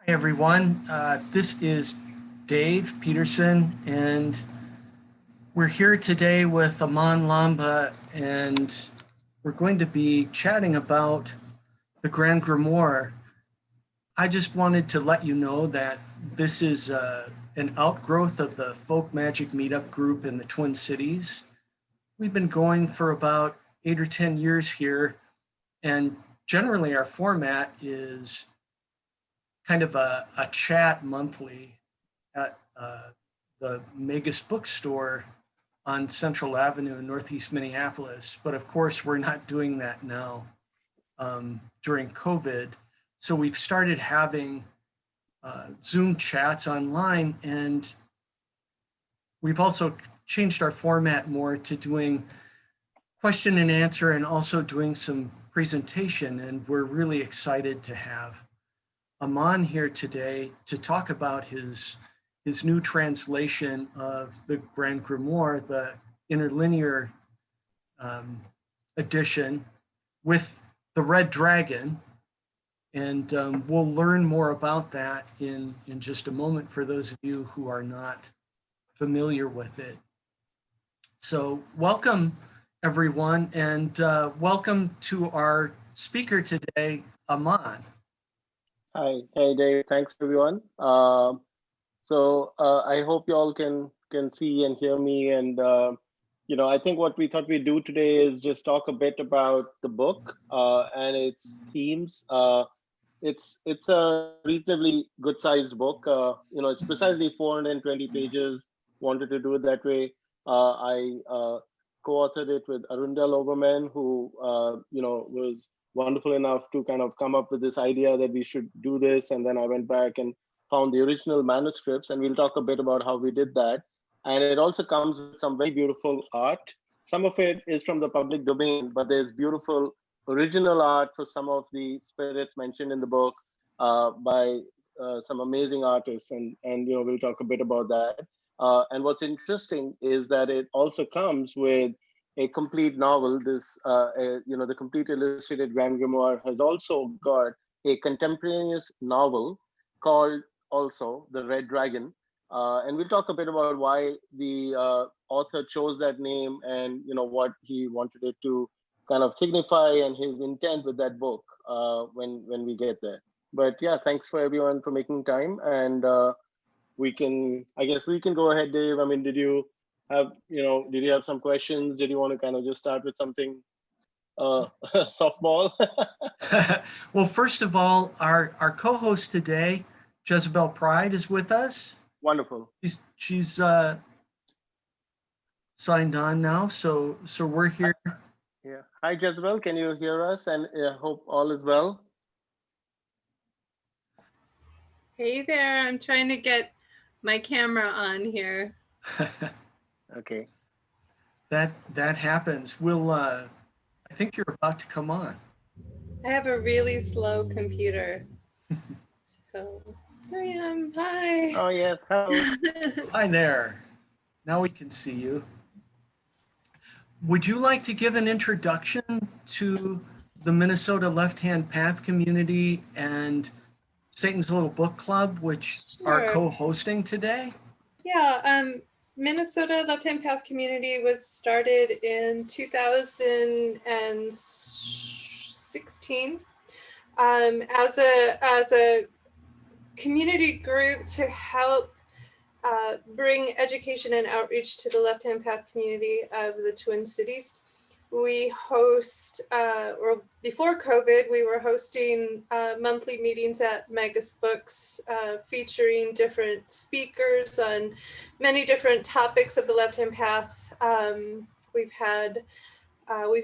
Hi everyone, this is Dave Peterson, and we're here today with Aaman Lamba, and we're going to be chatting about the Grand Grimoire. I just wanted to let you know that this is an outgrowth of the Folk Magic Meetup group in the Twin Cities. We've been going for about 8 or 10 years here, and generally our format is kind of a chat monthly at the Magus bookstore on Central Avenue in Northeast Minneapolis. But of course, we're not doing that now during COVID. So we've started having Zoom chats online, and we've also changed our format more to doing question and answer and also doing some presentation. And we're really excited to have Aman here today to talk about his new translation of the Grand Grimoire, the interlinear edition with the Red Dragon. And we'll learn more about that in just a moment for those of you who are not familiar with it. So welcome, everyone, and welcome to our speaker today, Aman. Hi, hey Dave, thanks everyone. I hope you all can see and hear me. And I think what we thought we'd do today is just talk a bit about the book and its themes. It's a reasonably good-sized book. It's precisely 420 pages. Wanted to do it that way. I co-authored it with Arundel Oberman, who was wonderful enough to kind of come up with this idea that we should do this. And then I went back and found the original manuscripts, and we'll talk a bit about how we did that. And it also comes with some very beautiful art. Some of it is from the public domain, but there's beautiful original art for some of the spirits mentioned in the book by some amazing artists. And we'll talk a bit about that. And what's interesting is that it also comes with a complete novel. This, the Complete Illustrated Grand Grimoire has also got a contemporaneous novel called also The Red Dragon. And we'll talk a bit about why the author chose that name and, what he wanted it to kind of signify and his intent with that book when we get there. But yeah, thanks for everyone for making time. And I guess we can go ahead, Dave. I mean, did you have some questions? Did you want to kind of just start with something softball? Well, first of all, our co-host today, Jezebel Pride, is with us. Wonderful. She's signed on now, so we're here. Yeah. Hi, Jezebel. Can you hear us? And hope all is well. Hey there. I'm trying to get my camera on here. Okay. That happens. We'll. I think you're about to come on. I have a really slow computer. So there I am. Hi. Oh yes. Hello. Hi there. Now we can see you. Would you like to give an introduction to the Minnesota Left Hand Path community and Satan's Little Book Club, which are co-hosting today? Yeah, Minnesota Left Hand Path community was started in 2016 as a community group to help bring education and outreach to the Left Hand Path community of the Twin Cities. We host, or before COVID, we were hosting monthly meetings at Magus Books, featuring different speakers on many different topics of the Left Hand Path. We've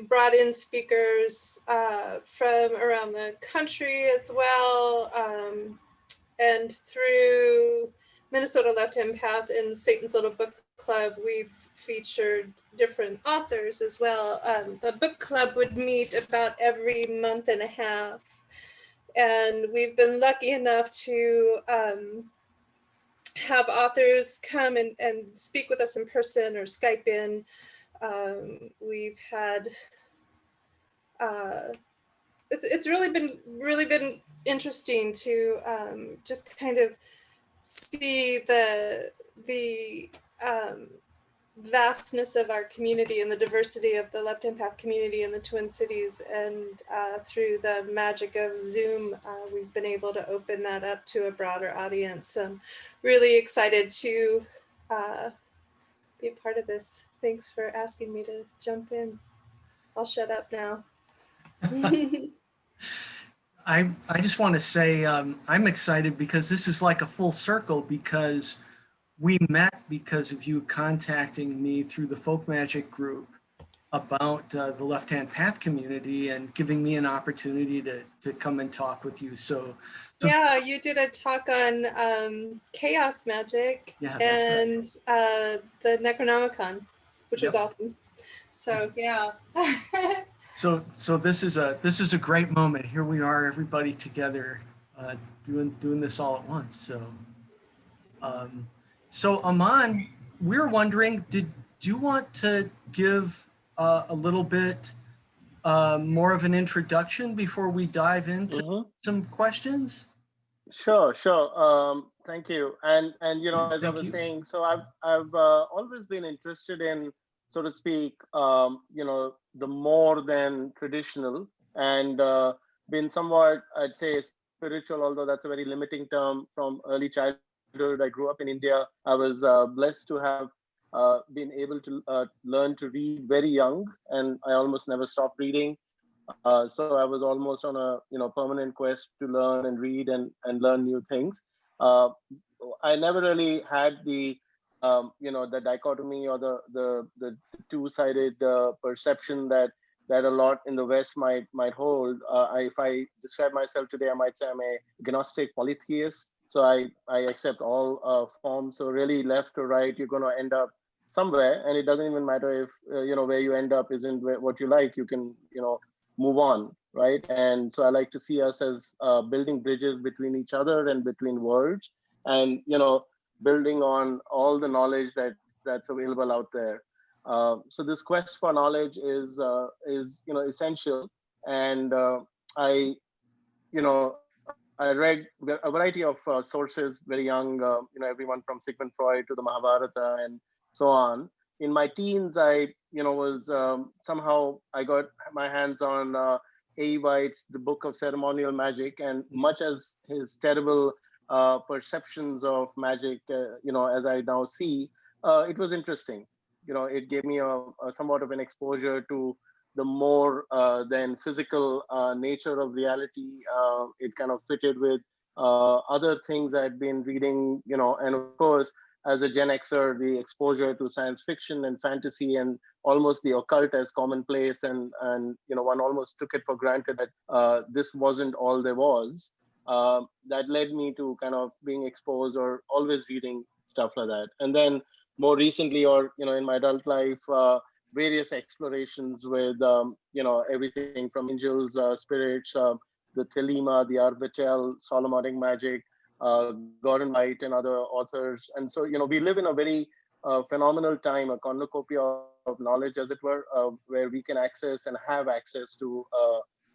brought in speakers from around the country as well, and through Minnesota Left Hand Path and Satan's Little Book Club, we've featured different authors as well. The book club would meet about every month and a half. And we've been lucky enough to have authors come and speak with us in person or Skype in. We've had it's really been interesting to just kind of see the vastness of our community and the diversity of the Left Hand Path community in the Twin Cities, and through the magic of Zoom, we've been able to open that up to a broader audience. I'm really excited to be a part of this. Thanks for asking me to jump in. I'll shut up now. I just want to say I'm excited because this is like a full circle, because we met because of you contacting me through the folk magic group about the Left Hand Path community and giving me an opportunity to come and talk with you. So yeah, you did a talk on chaos magic, yeah, and right. The Necronomicon, which was Yep. awesome. So yeah. So this is a great moment. Here we are, everybody together, doing this all at once. So Aman, we're wondering, did you want to give a little bit more of an introduction before we dive into some questions? Sure. Thank you. And as Thank I was you. saying, so I've always been interested in, so to speak, the more than traditional, and been somewhat, I'd say, spiritual, although that's a very limiting term, from early childhood. I grew up in India. I was blessed to have been able to learn to read very young, and I almost never stopped reading. So I was almost on a permanent quest to learn and read and learn new things. Uh, I never really had the the dichotomy or the two-sided perception that a lot in the West might hold. If I describe myself today, I might say I'm a agnostic polytheist. So I accept all forms. So really, left or right, you're going to end up somewhere, and it doesn't even matter if where you end up isn't what you like. You can move on, right? And so I like to see us as building bridges between each other and between worlds, and building on all the knowledge that's available out there. So this quest for knowledge is essential, and I I read a variety of sources very young, everyone from Sigmund Freud to the Mahabharata and so on. In my teens, I was somehow I got my hands on A. White's The Book of Ceremonial Magic, and much as his terrible perceptions of magic, as I now see, it was interesting. It gave me a somewhat of an exposure to the more than physical nature of reality. It kind of fitted with other things I'd been reading, and of course, as a Gen Xer, the exposure to science fiction and fantasy and almost the occult as commonplace, and one almost took it for granted that this wasn't all there was. That led me to kind of being exposed or always reading stuff like that. And then more recently, or in my adult life, various explorations with everything from angels, spirits, the Thelema, the Arbitel, Solomonic magic, Gordon White, and other authors. And so we live in a very phenomenal time, a cornucopia of knowledge, as it were, where we can access and have access to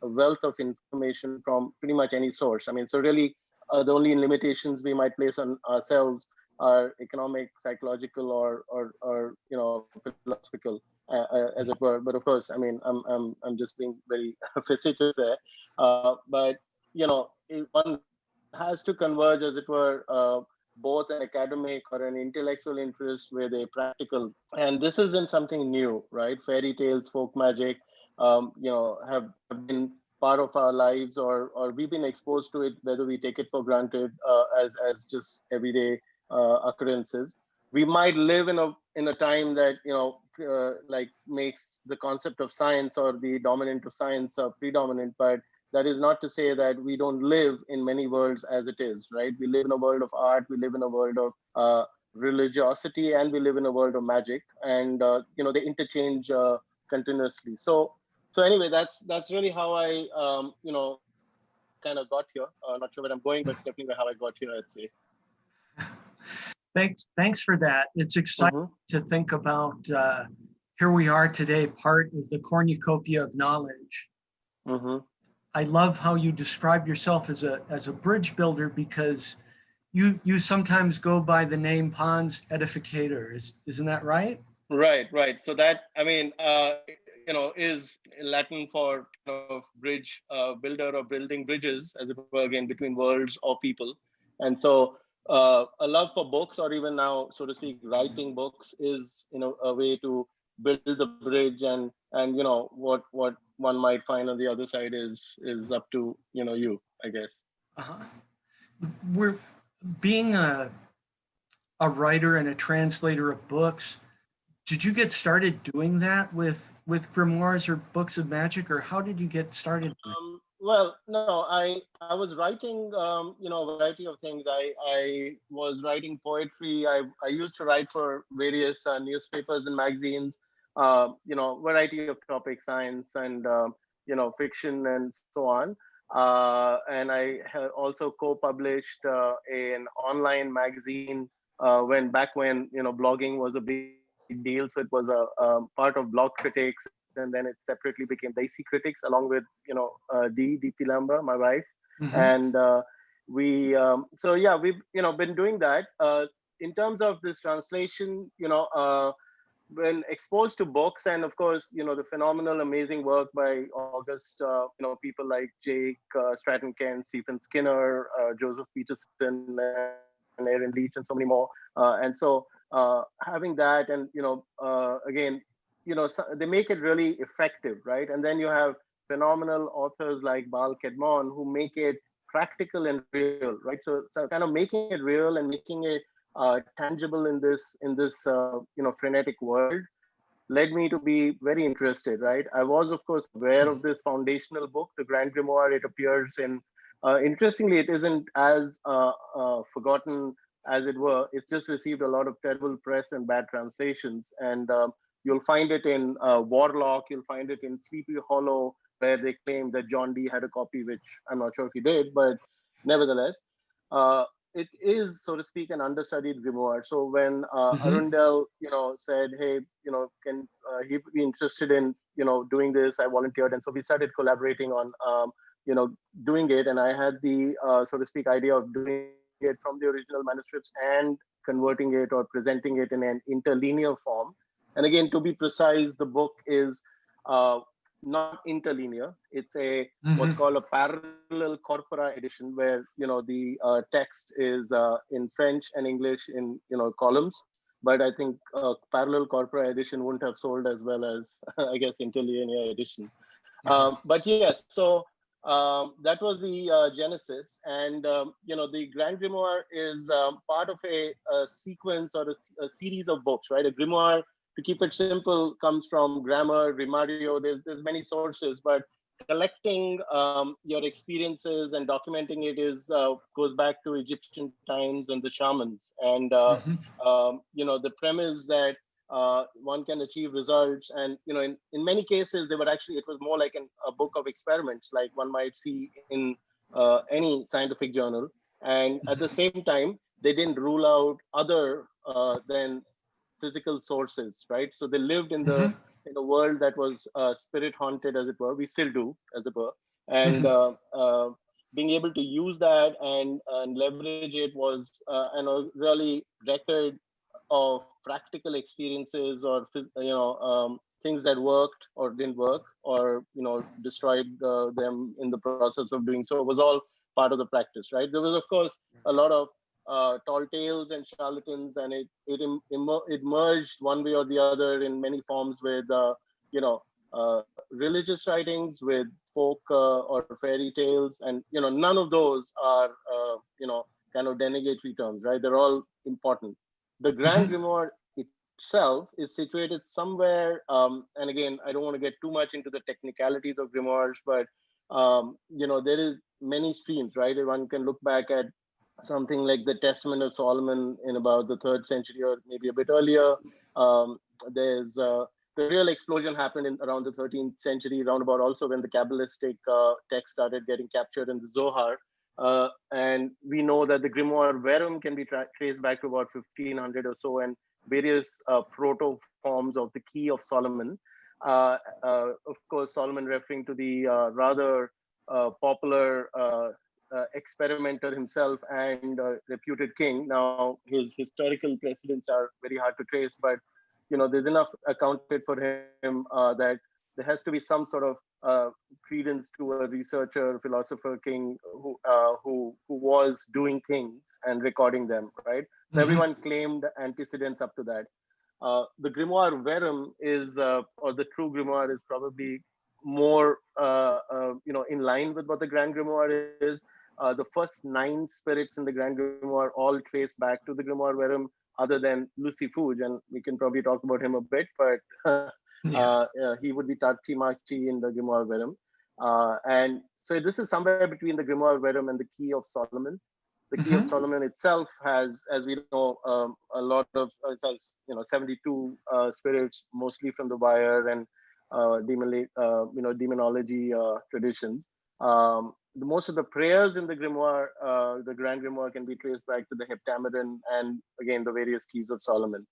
a wealth of information from pretty much any source. I mean, so really, the only limitations we might place on ourselves are economic, psychological, or philosophical, as it were. But of course, I mean, I'm just being very facetious there. But one has to converge, as it were, both an academic or an intellectual interest with a practical. And this isn't something new, right? Fairy tales, folk magic, have been part of our lives, or we've been exposed to it, whether we take it for granted as just everyday occurrences. We might live in a time that like makes the concept of science or the dominant of science predominant, but that is not to say that we don't live in many worlds as it is, right? We live in a world of art, we live in a world of religiosity, and we live in a world of magic, and they interchange continuously. So anyway, that's really how I kind of got here. Not sure where I'm going, but definitely how I got here, I'd say. Thanks for that. It's exciting to think about. Here we are today, part of the cornucopia of knowledge. I love how you describe yourself as a bridge builder, because you sometimes go by the name Pons Edificator. Isn't that right? Right, right. So that, I mean, is Latin for bridge builder or building bridges, as it were, again, between worlds or people. And so a love for books, or even now, so to speak, writing books, is a way to build the bridge, and what one might find on the other side is up to you, I guess. Uh-huh. We're being a writer and a translator of books. Did you get started doing that with grimoires or books of magic, or how did you get started? Well, no, I was writing, a variety of things. I was writing poetry. I used to write for various newspapers and magazines, variety of topics, science and, fiction and so on. And I have also co-published an online magazine when blogging was a big deal. So it was a part of Blog Critics, and then it separately became Daisy Critics, along with Deepti Lamba, my wife. Mm-hmm. And we've been doing that. In terms of this translation, when exposed to books, and of course, the phenomenal, amazing work by August, people like Jake Stratton Kent, Stephen Skinner, Joseph Peterson, and Aaron Leach, and so many more. And so having that, and again, they make it really effective, right? And then you have phenomenal authors like Bal Kedmon, who make it practical and real, right? So kind of making it real and making it tangible in this frenetic world led me to be very interested, right? I was, of course, aware of this foundational book, the Grand Grimoire. It appears in, interestingly, it isn't as forgotten as it were. It's just received a lot of terrible press and bad translations. And you'll find it in Warlock, you'll find it in Sleepy Hollow, where they claim that John Dee had a copy, which I'm not sure if he did, but nevertheless, it is, so to speak, an understudied grimoire. So when Arundel, said, hey, can he be interested in, doing this, I volunteered. And so we started collaborating on, doing it. And I had the, so to speak, idea of doing it from the original manuscripts and converting it or presenting it in an interlinear form. And again, to be precise, the book is not interlinear. It's a what's called a parallel corpora edition, where the text is in French and English in columns. But I think parallel corpora edition wouldn't have sold as well as I guess interlinear edition. But yes, so that was the genesis, and the Grand Grimoire is part of a sequence or a series of books, right? A grimoire, to keep it simple, comes from grammar, Rimario. There's many sources, but collecting your experiences and documenting it is goes back to Egyptian times and the shamans. And the premise that one can achieve results, and in many cases it was more like a book of experiments, like one might see in any scientific journal. And at the same time, they didn't rule out other than physical sources, right? So they lived in the world that was spirit haunted, as it were. We still do, as it were. And being able to use that and leverage it was a really record of practical experiences, or things that worked or didn't work, or destroyed them in the process of doing so. It was all part of the practice, right? There was, of course, a lot of tall tales and charlatans, and it merged one way or the other in many forms with religious writings, with folk or fairy tales, and none of those are kind of denegatory terms, right? They're all important. The Grand Grimoire itself is situated somewhere, and again, I don't want to get too much into the technicalities of grimoires, but there is many streams, right? One can look back at something like the Testament of Solomon in about the 3rd century, or maybe a bit earlier. There's the real explosion happened in around the 13th century, roundabout also when the Kabbalistic text started getting captured in the Zohar. And we know that the Grimoire Verum can be traced back to about 1500 or so, and various proto forms of the Key of Solomon. Of course, Solomon referring to the rather popular experimenter himself and reputed king. Now, his historical precedents are very hard to trace, but there's enough accounted for him that there has to be some sort of credence to a researcher, philosopher, king who was doing things and recording them, right? So everyone claimed antecedents up to that. The grimoire verum is, or the true grimoire is probably more, in line with what the Grand Grimoire is. The first 9 spirits in the Grand Grimoire all trace back to the grimoire verum, other than Lucy Fouge, and we can probably talk about him a bit, but he would be Tartri-Machi in the grimoire verum. And so this is somewhere between the grimoire verum and the Key of Solomon. The Key of Solomon itself has, as we know, a lot of, it has 72 spirits, mostly from the wire and demonology traditions. Most of the prayers in the grimoire, the Grand Grimoire, can be traced back to the Heptameron and again the various keys of Solomon.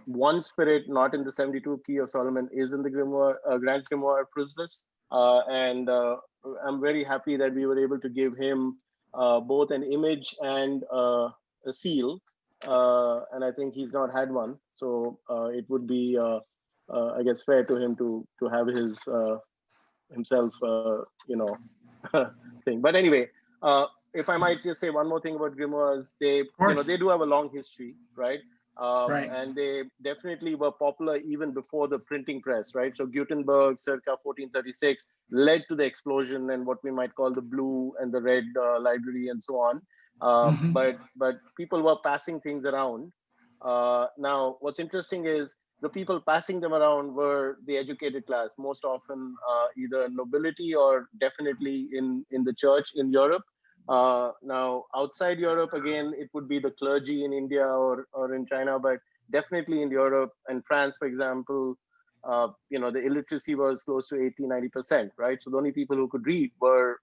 One spirit not in the 72 Key of Solomon is in the grimoire, Grand Grimoire Priscus, and I'm very happy that we were able to give him both an image and a seal, and I think he's not had one, so it would be, I guess, fair to him to have his himself, thing. But anyway, if I might just say one more thing about grimoires, they do have a long history, right? And they definitely were popular even before the printing press, right? So Gutenberg, circa 1436, led to the explosion and what we might call the blue and the red library and so on. But people were passing things around. Now, what's interesting is the people passing them around were the educated class, most often either nobility or definitely in the church in Europe. Now, outside Europe, again, it would be the clergy in India or in China, but definitely in Europe and France, for example, the illiteracy was close to 80-90%, right? So the only people who could read were,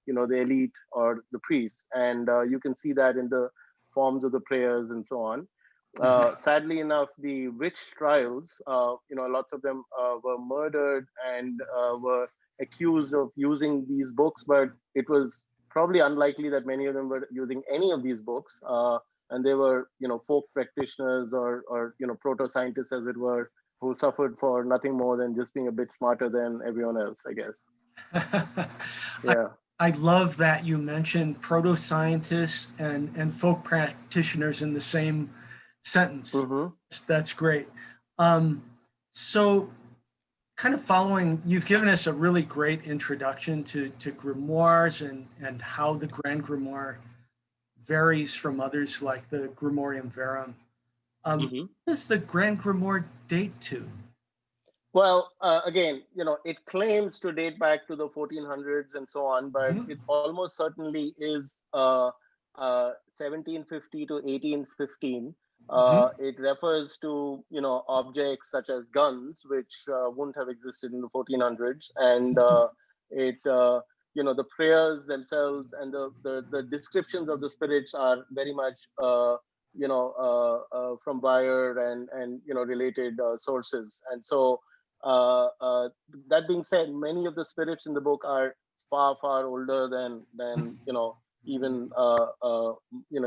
the elite or the priests. And you can see that in the forms of the prayers and so on. Sadly enough, the witch trials, lots of them were murdered and were accused of using these books, but it was probably unlikely that many of them were using any of these books. And they were, folk practitioners or proto-scientists, as it were, who suffered for nothing more than just being a bit smarter than everyone else, I guess. Yeah. I love that you mentioned proto-scientists and folk practitioners in the same sentence. That's great. So kind of following, you've given us a really great introduction to grimoires and how the Grand Grimoire varies from others like the Grimorium Verum. What does the Grand Grimoire date to? Well, again, it claims to date back to the 1400s and so on, but it almost certainly is 1750 to 1815. It refers to, objects such as guns, which wouldn't have existed in the 1400s. And the prayers themselves and the descriptions of the spirits are very much, from wire and related sources. And so that being said, many of the spirits in the book are far, far older than even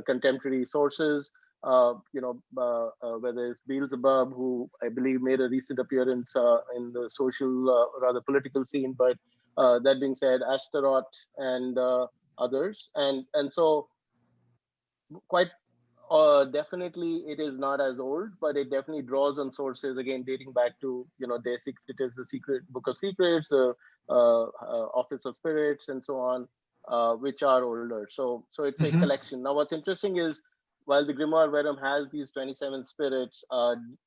contemporary sources. Whether it's Beelzebub, who I believe made a recent appearance in the social, rather political scene, but that being said, Astaroth and others, and so quite definitely it is not as old, but it definitely draws on sources again dating back to De Secretis, the Secret Book of Secrets, the Office of Spirits, and so on, which are older. So it's a collection. Now, what's interesting is, while the Grimoire Verum has these 27 spirits,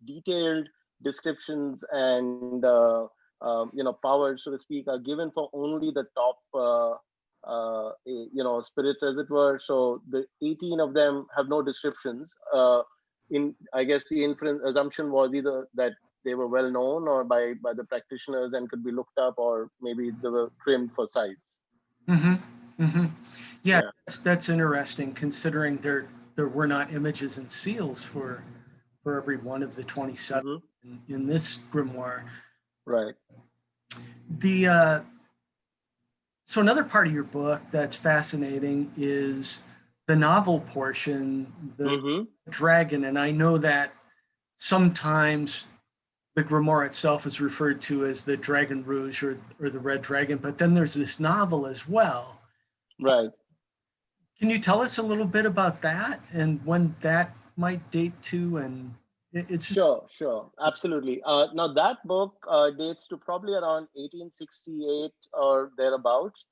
detailed descriptions and powers, so to speak, are given for only the top spirits, as it were. So the 18 of them have no descriptions. I guess the assumption was either that they were well known or by the practitioners and could be looked up, or maybe they were trimmed for size. Yeah, that's interesting, considering there were not images and seals for every one of the 27 in this grimoire. Right. The So another part of your book that's fascinating is the novel portion, the Mm-hmm. dragon. And I know that sometimes the grimoire itself is referred to as the Dragon Rouge or the Red Dragon, but then there's this novel as well. Right. Can you tell us a little bit about that and when that might date to? And it's just, Sure, absolutely. Now that book dates to probably around 1868 or thereabouts.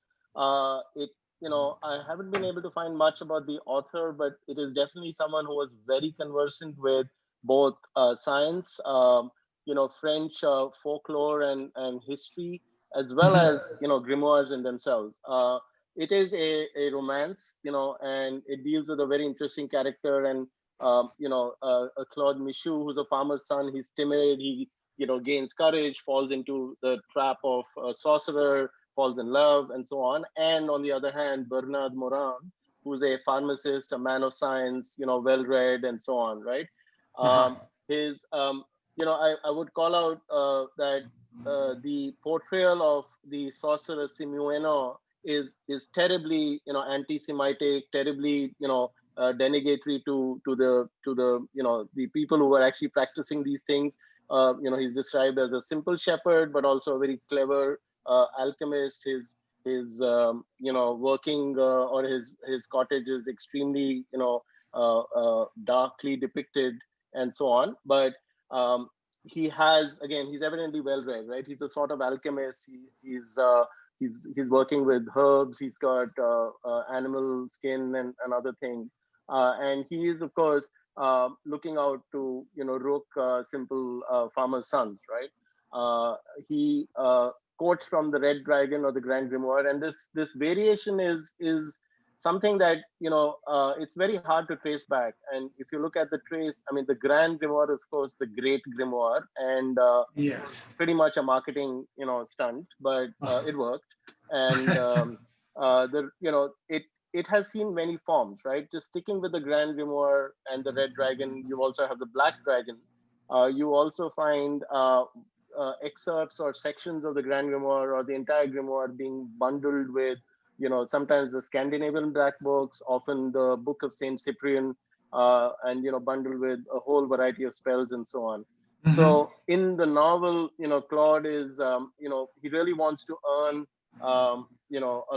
It, I haven't been able to find much about the author, but it is definitely someone who was very conversant with both science, French folklore and history, as well as grimoires in themselves. It is a romance, and it deals with a very interesting character and Claude Michou, who's a farmer's son. He's timid. He, gains courage, falls into the trap of a sorcerer, falls in love, and so on. And on the other hand, Bernard Morin, who's a pharmacist, a man of science, well-read, and so on, right? His, I would call out that the portrayal of the sorcerer Simueno is terribly, anti-Semitic, terribly, denegatory to the people who are actually practicing these things. He's described as a simple shepherd, but also a very clever alchemist. His working or his cottage is extremely darkly depicted and so on. But he's evidently well read, right? He's a sort of alchemist. He's working with herbs. He's got animal skin and other things. And he is, of course, looking out to rook simple farmers' sons, right? He quotes from the Red Dragon or the Grand Grimoire, and this variation is something that it's very hard to trace back. And if you look at the trace, I mean, the Grand Grimoire, of course, the Great Grimoire, and yes. pretty much a marketing stunt, but it worked. And it has seen many forms, right? Just sticking with the Grand Grimoire and the Red Dragon, you also have the Black Dragon. You also find excerpts or sections of the Grand Grimoire or the entire grimoire being bundled with, sometimes the Scandinavian Black books, often the Book of Saint Cyprian, and bundled with a whole variety of spells and so on. Mm-hmm. So in the novel, Claude is, he really wants to earn, a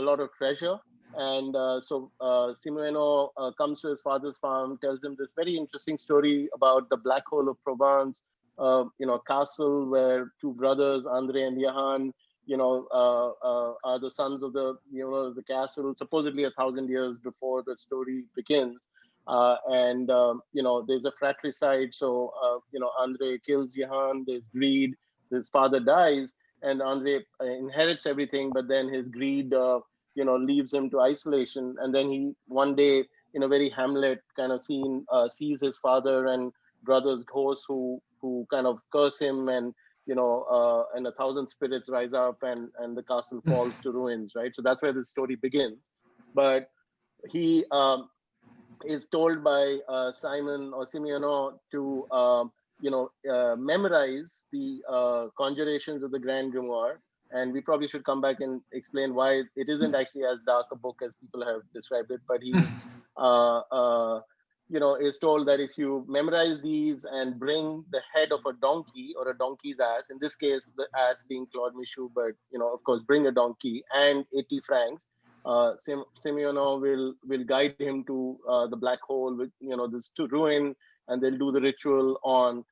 lot of treasure. And so Simueno comes to his father's farm, tells him this very interesting story about the Black Hole of Provence, castle where two brothers, Andre and Johan, are the sons of the castle, supposedly 1,000 years before the story begins. And there's a fratricide. So, Andre kills Johan, there's greed, his father dies, and Andre inherits everything, but then his greed, leaves him to isolation. And then he, one day, in a very Hamlet kind of scene, sees his father and brother's ghosts who kind of curse him, and, and 1,000 spirits rise up and the castle falls to ruins, right? So that's where the story begins. But he is told by Simon or Simeono to, memorize the conjurations of the Grand Grimoire. And we probably should come back and explain why it isn't actually as dark a book as people have described it. But he's, is told that if you memorize these and bring the head of a donkey or a donkey's ass, in this case, the ass being Claude Michou, but, of course, bring a donkey and 80 francs, Simeono will guide him to the black hole with this to ruin, and they'll do the ritual on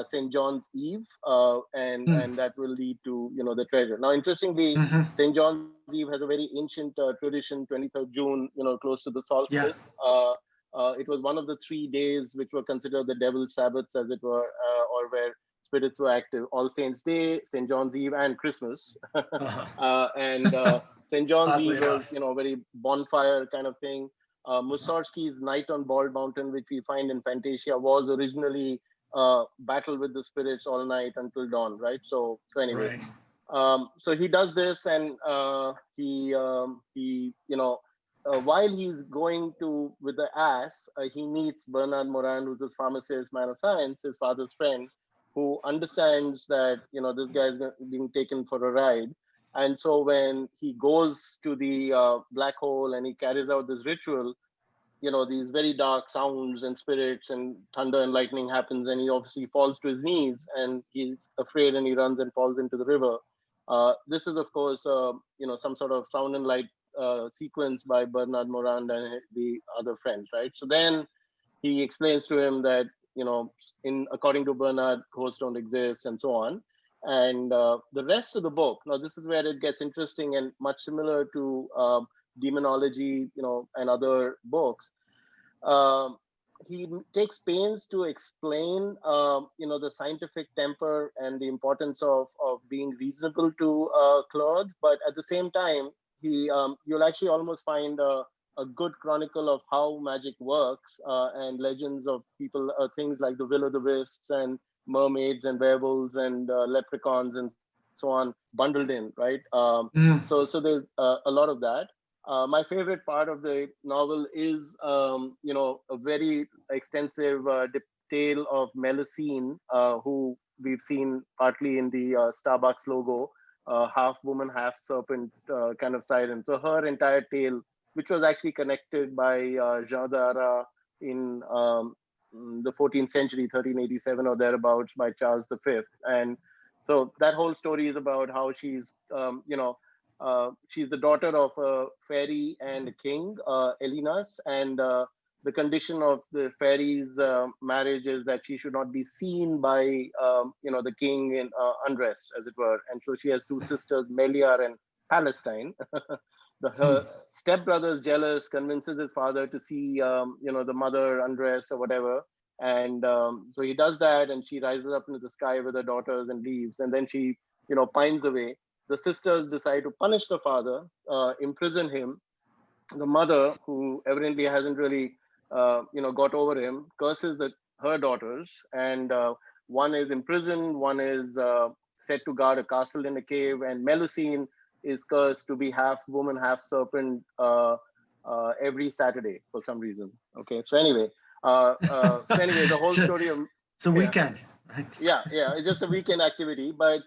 St. John's Eve, and that will lead to the treasure. Now, interestingly, St. John's Eve has a very ancient tradition. 23rd June, close to the solstice. Yeah. It was one of the 3 days which were considered the devil's Sabbaths, as it were, or where spirits were active. All Saints' Day, St. John's Eve, and Christmas. St. John's Eve was, very bonfire kind of thing. Mussorgsky's Night on Bald Mountain, which we find in Fantasia, was originally battle with the spirits all night until dawn, right? So anyway, right. So he does this, and he while he's going to with the ass, he meets Bernard Morin, who's this pharmacist, man of science, his father's friend, who understands that this guy is being taken for a ride. And so when he goes to the black hole and he carries out this ritual, these very dark sounds and spirits and thunder and lightning happens, and he obviously falls to his knees and he's afraid and he runs and falls into the river. This is, of course, some sort of sound and light sequence by Bernard Morand and the other friends, right? So then he explains to him that, according to Bernard, ghosts don't exist and so on. And the rest of the book, now this is where it gets interesting and much similar to demonology, and other books. He takes pains to explain, the scientific temper and the importance of being reasonable to Claude, but at the same time, you'll actually almost find a good chronicle of how magic works, and legends of people, things like the will-o'-the-wisps and mermaids and werewolves and leprechauns and so on bundled in, right? So there's a lot of that. My favorite part of the novel is, a very extensive tale of Melusine, who we've seen partly in the Starbucks logo, half woman, half serpent kind of siren. So her entire tale, which was actually connected by Jean d'Arc in the 14th century, 1387 or thereabouts, by Charles V. And so that whole story is about how she's, she's the daughter of a fairy and a king, Elinas, and the condition of the fairy's marriage is that she should not be seen by, the king in undressed, as it were. And so she has two sisters, Meliar and Palestine. Her stepbrother is jealous, convinces his father to see, the mother undressed or whatever. And so he does that, and she rises up into the sky with her daughters and leaves. And then she, pines away. The sisters decide to punish the father, imprison him. The mother, who evidently hasn't really, got over him, curses her daughters, and one is imprisoned, one is set to guard a castle in a cave, and Melusine is cursed to be half woman, half serpent every Saturday for some reason. Okay, so anyway, the whole story of it's a weekend, right? Yeah, it's just a weekend activity, but.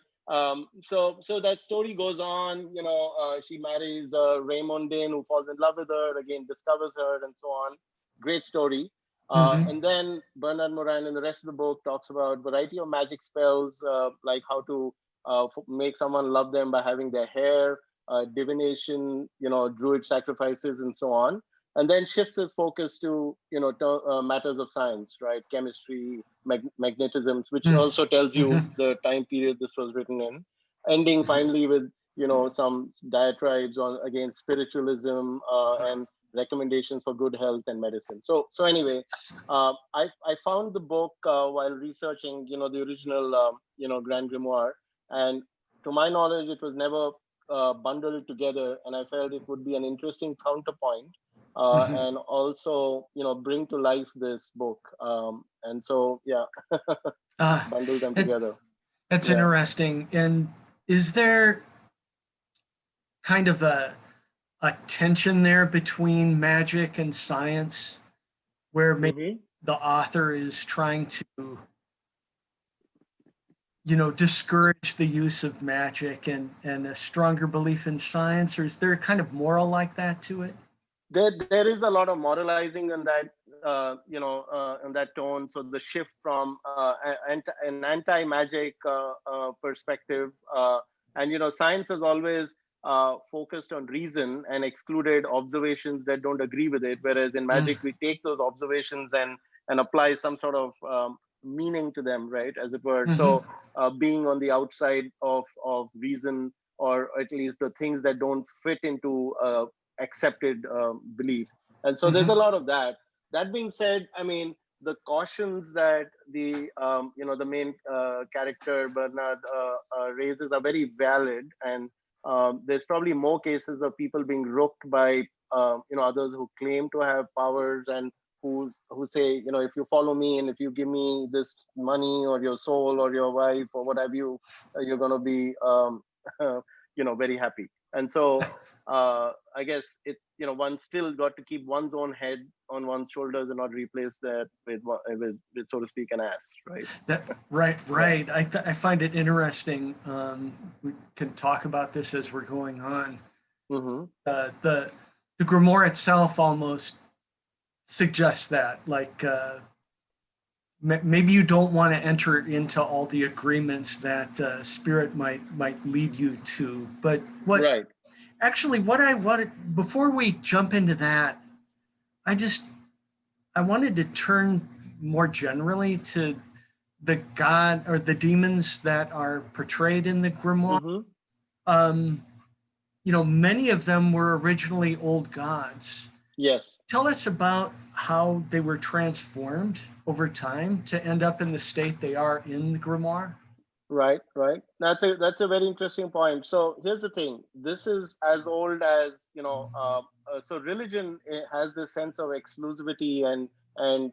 So that story goes on, she marries Raymondin, who falls in love with her, again, discovers her and so on. Great story. And then Bernard Morin in the rest of the book talks about variety of magic spells, like how to make someone love them by having their hair, divination, druid sacrifices and so on. And then shifts his focus to, matters of science, right? Chemistry, magnetism, which also tells you the time period this was written in. Ending finally with, some diatribes on, again, spiritualism and recommendations for good health and medicine. So anyway, I found the book while researching, the original, Grand Grimoire. And to my knowledge, it was never bundled together. And I felt it would be an interesting counterpoint. And also, bring to life this book. And so, bundle them together. That's interesting. And is there kind of a tension there between magic and science, where maybe the author is trying to, discourage the use of magic and a stronger belief in science? Or is there kind of moral like that to it? There is a lot of moralizing in that, in that tone. So the shift from an anti-magic perspective, and science has always focused on reason and excluded observations that don't agree with it. Whereas in magic, we take those observations and apply some sort of meaning to them, right, as it were. So being on the outside of reason, or at least the things that don't fit into accepted belief. And so there's a lot of that. That being said, I mean, the cautions that the the main character Bernard raises are very valid, and there's probably more cases of people being rooked by others who claim to have powers, and who say, if you follow me and if you give me this money or your soul or your wife or what have you, you're going to be very happy. And so I guess it, one still got to keep one's own head on one's shoulders and not replace that with so to speak, an ass, right? Right. I find it interesting. We can talk about this as we're going on. Mm-hmm. The grimoire itself almost suggests that, like, maybe you don't want to enter into all the agreements that spirit might lead you to. But Right. Actually, before we jump into that, I wanted to turn more generally to the god or the demons that are portrayed in the grimoire. Mm-hmm. Many of them were originally old gods. Yes. Tell us about how they were transformed over time to end up in the state they are in the grimoire. Right. That's a very interesting point. So here's the thing. This is as old as, so religion has this sense of exclusivity and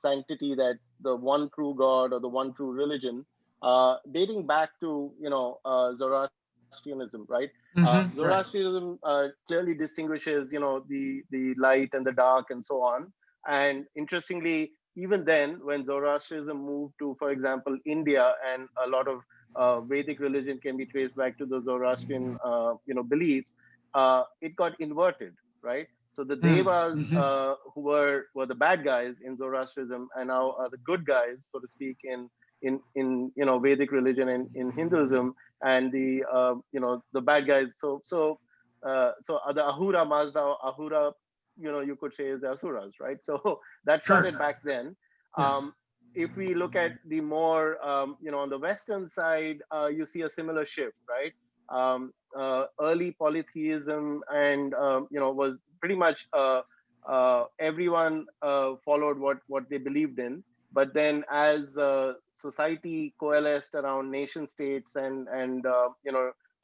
sanctity, that the one true God or the one true religion, dating back to Zoroastrianism, right? Mm-hmm, Zoroastrianism clearly distinguishes, the light and the dark and so on. And interestingly, even then, when Zoroastrianism moved to, for example, India, and a lot of Vedic religion can be traced back to the Zoroastrian, beliefs, it got inverted, right? So the Devas, mm-hmm. who were the bad guys in Zoroastrianism, and now are the good guys, so to speak, in Vedic religion and in Hinduism, and the bad guys. So the Ahura Mazda, Ahura, you could say, is the Asuras, right? So that started back then. If we look at the more, on the Western side, you see a similar shift, right? Early polytheism and, was pretty much everyone followed what they believed in. But then as society coalesced around nation states and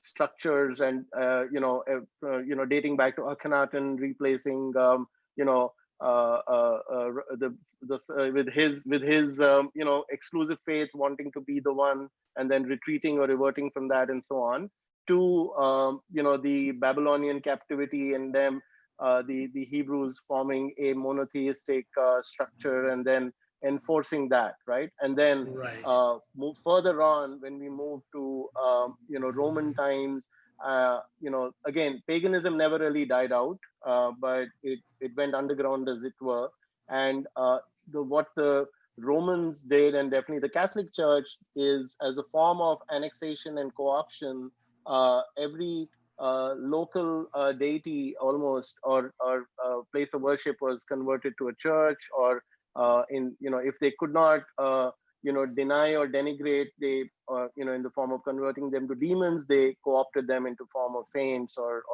structures and, dating back to Akhenaten replacing, with his exclusive faith wanting to be the one, and then retreating or reverting from that and so on, to the Babylonian captivity, and them the Hebrews forming a monotheistic structure and then enforcing that, right? And then move further on, when we move to Roman times, again, paganism never really died out, but it went underground, as it were. And what the Romans did, and definitely the Catholic Church, is as a form of annexation and co-option, every local deity almost, or place of worship, was converted to a church, or if they could not deny or denigrate, they in the form of converting them to demons, they co-opted them into form of saints or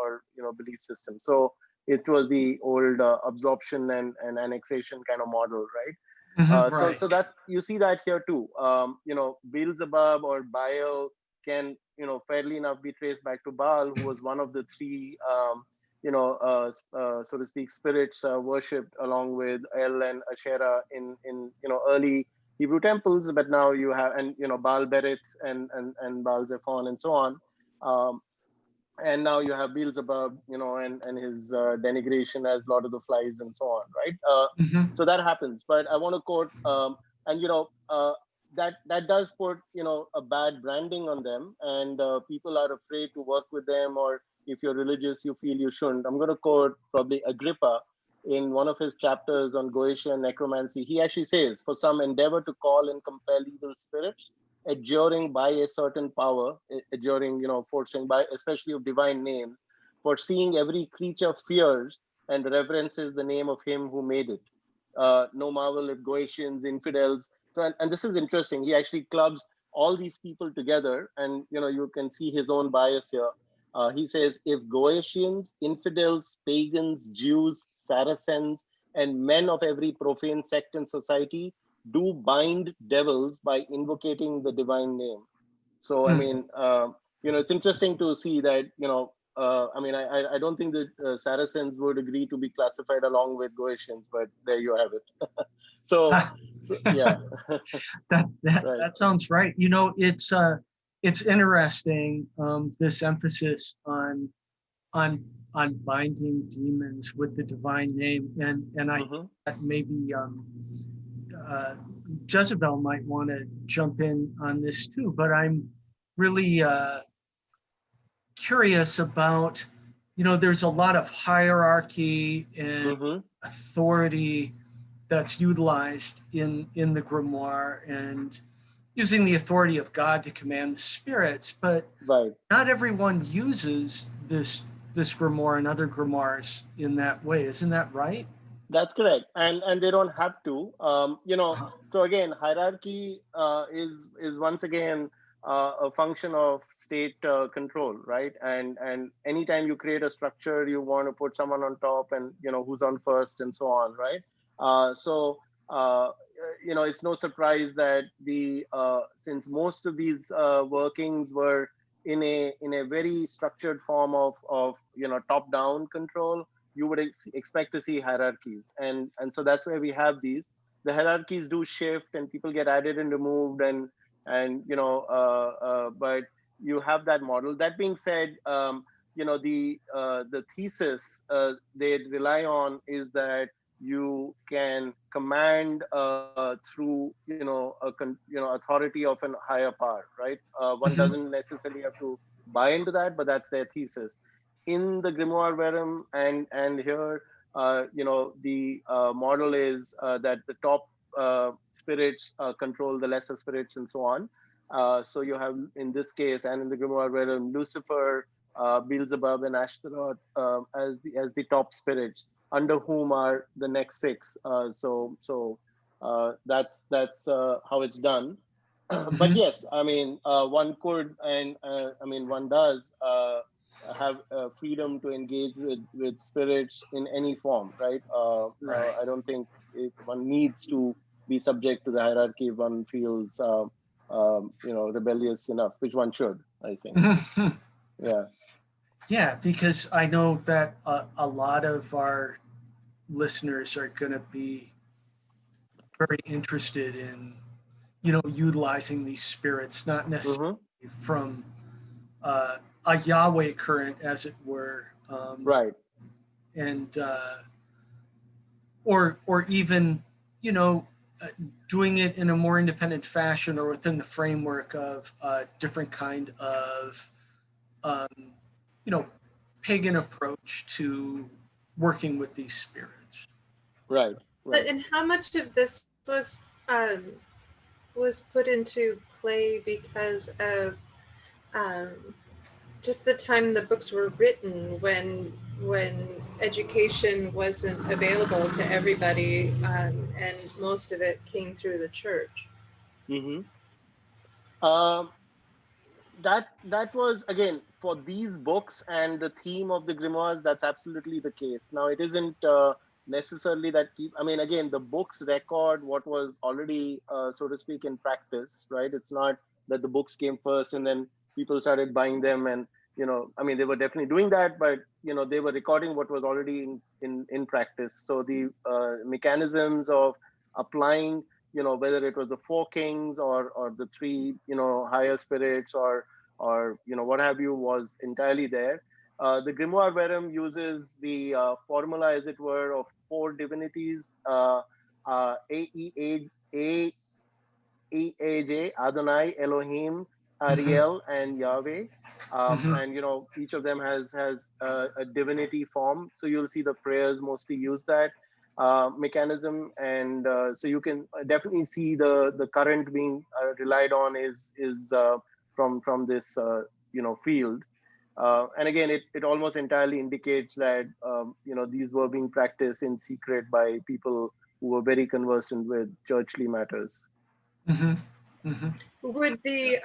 belief system. So it was the old absorption and annexation kind of model, right? Mm-hmm, so that you see that here too. Beelzebub or Baal can fairly enough be traced back to Baal, who was one of the three so to speak, spirits worshipped along with El and Asherah in early Hebrew temples. But now you have, and Baal Berith and Baal Zephon and so on. And now you have Beelzebub, and his denigration as Lord of the Flies and so on, right? So that happens. But I want to quote, that does put a bad branding on them, and people are afraid to work with them, or if you're religious, you feel you shouldn't. I'm going to quote probably Agrippa in one of his chapters on Goetia necromancy. He actually says, "For some endeavor to call and compel evil spirits, adjuring by a certain power, adjuring, forcing by, especially of divine names, for seeing every creature fears and reverences the name of him who made it. No marvel if Goetians, infidels." So, and this is interesting. He actually clubs all these people together, and you can see his own bias here. He says, "If Goetians, infidels, pagans, Jews, Saracens, and men of every profane sect in society do bind devils by invocating the divine name." So, I mean, it's interesting to see that, I don't think that Saracens would agree to be classified along with Goetians, but there you have it. so yeah. that sounds right. It's it's interesting, this emphasis on binding demons with the divine name, and I Mhm. that maybe Jezebel might want to jump in on this too. But I'm really curious about, there's a lot of hierarchy and Mhm. authority that's utilized in the grimoire, and using the authority of God to command the spirits, but Right. not everyone uses this grimoire and other grimoires in that way. Isn't that right? That's correct, and they don't have to. Uh-huh. So again, hierarchy is once again a function of state control, right? And anytime you create a structure, you want to put someone on top, and who's on first, and so on, right? So it's no surprise that the since most of these workings were in a very structured form of top down control, you would expect to see hierarchies, and so that's where we have these. The hierarchies do shift, and people get added and removed, but you have that model. That being said, the thesis they rely on is that you can command through authority of an higher power, right? One Mhm. doesn't necessarily have to buy into that, but that's their thesis in the grimoire verum. And here the model is that the top spirits control the lesser spirits, and so on. So you have, in this case, and in the grimoire verum, Lucifer, Beelzebub, and Ashtaroth as the top spirits, under whom are the next six. That's how it's done. But Mhm. yes, I mean, one could, and I mean, one does have freedom to engage with spirits in any form, right? Right. I don't think one needs to be subject to the hierarchy if one feels, rebellious enough, which one should, I think. Yeah. Yeah, because I know that a lot of our listeners are going to be very interested in, utilizing these spirits, not necessarily Mm-hmm. from a Yahweh current, as it were, Right. and or even, you know, uh, doing it in a more independent fashion or within the framework of a different kind of, um, you know, pagan approach to working with these spirits. Right. Right. And how much of this was put into play because of just the time the books were written, when education wasn't available to everybody, and most of it came through the church. Mm-hmm. Um, that was, again, for these books and the theme of the grimoires, that's absolutely the case. Now it isn't necessarily that I mean, again, the books record what was already, so to speak, in practice, right? It's not that the books came first and then people started buying them, and I mean, they were definitely doing that, but they were recording what was already in practice. So the mechanisms of applying, whether it was the four kings or the three, higher spirits, or what have you, was entirely there. The grimoire verum uses the formula, as it were, of four divinities: Eaj, Adonai, Elohim, Mm-hmm. Ariel, and Yahweh. Mm-hmm. And each of them has a divinity form. So you'll see the prayers mostly use that mechanism, and so you can definitely see the current being relied on is from this field. And again, it almost entirely indicates that these were being practiced in secret by people who were very conversant with churchly matters. Mm-hmm. Mm-hmm. Would the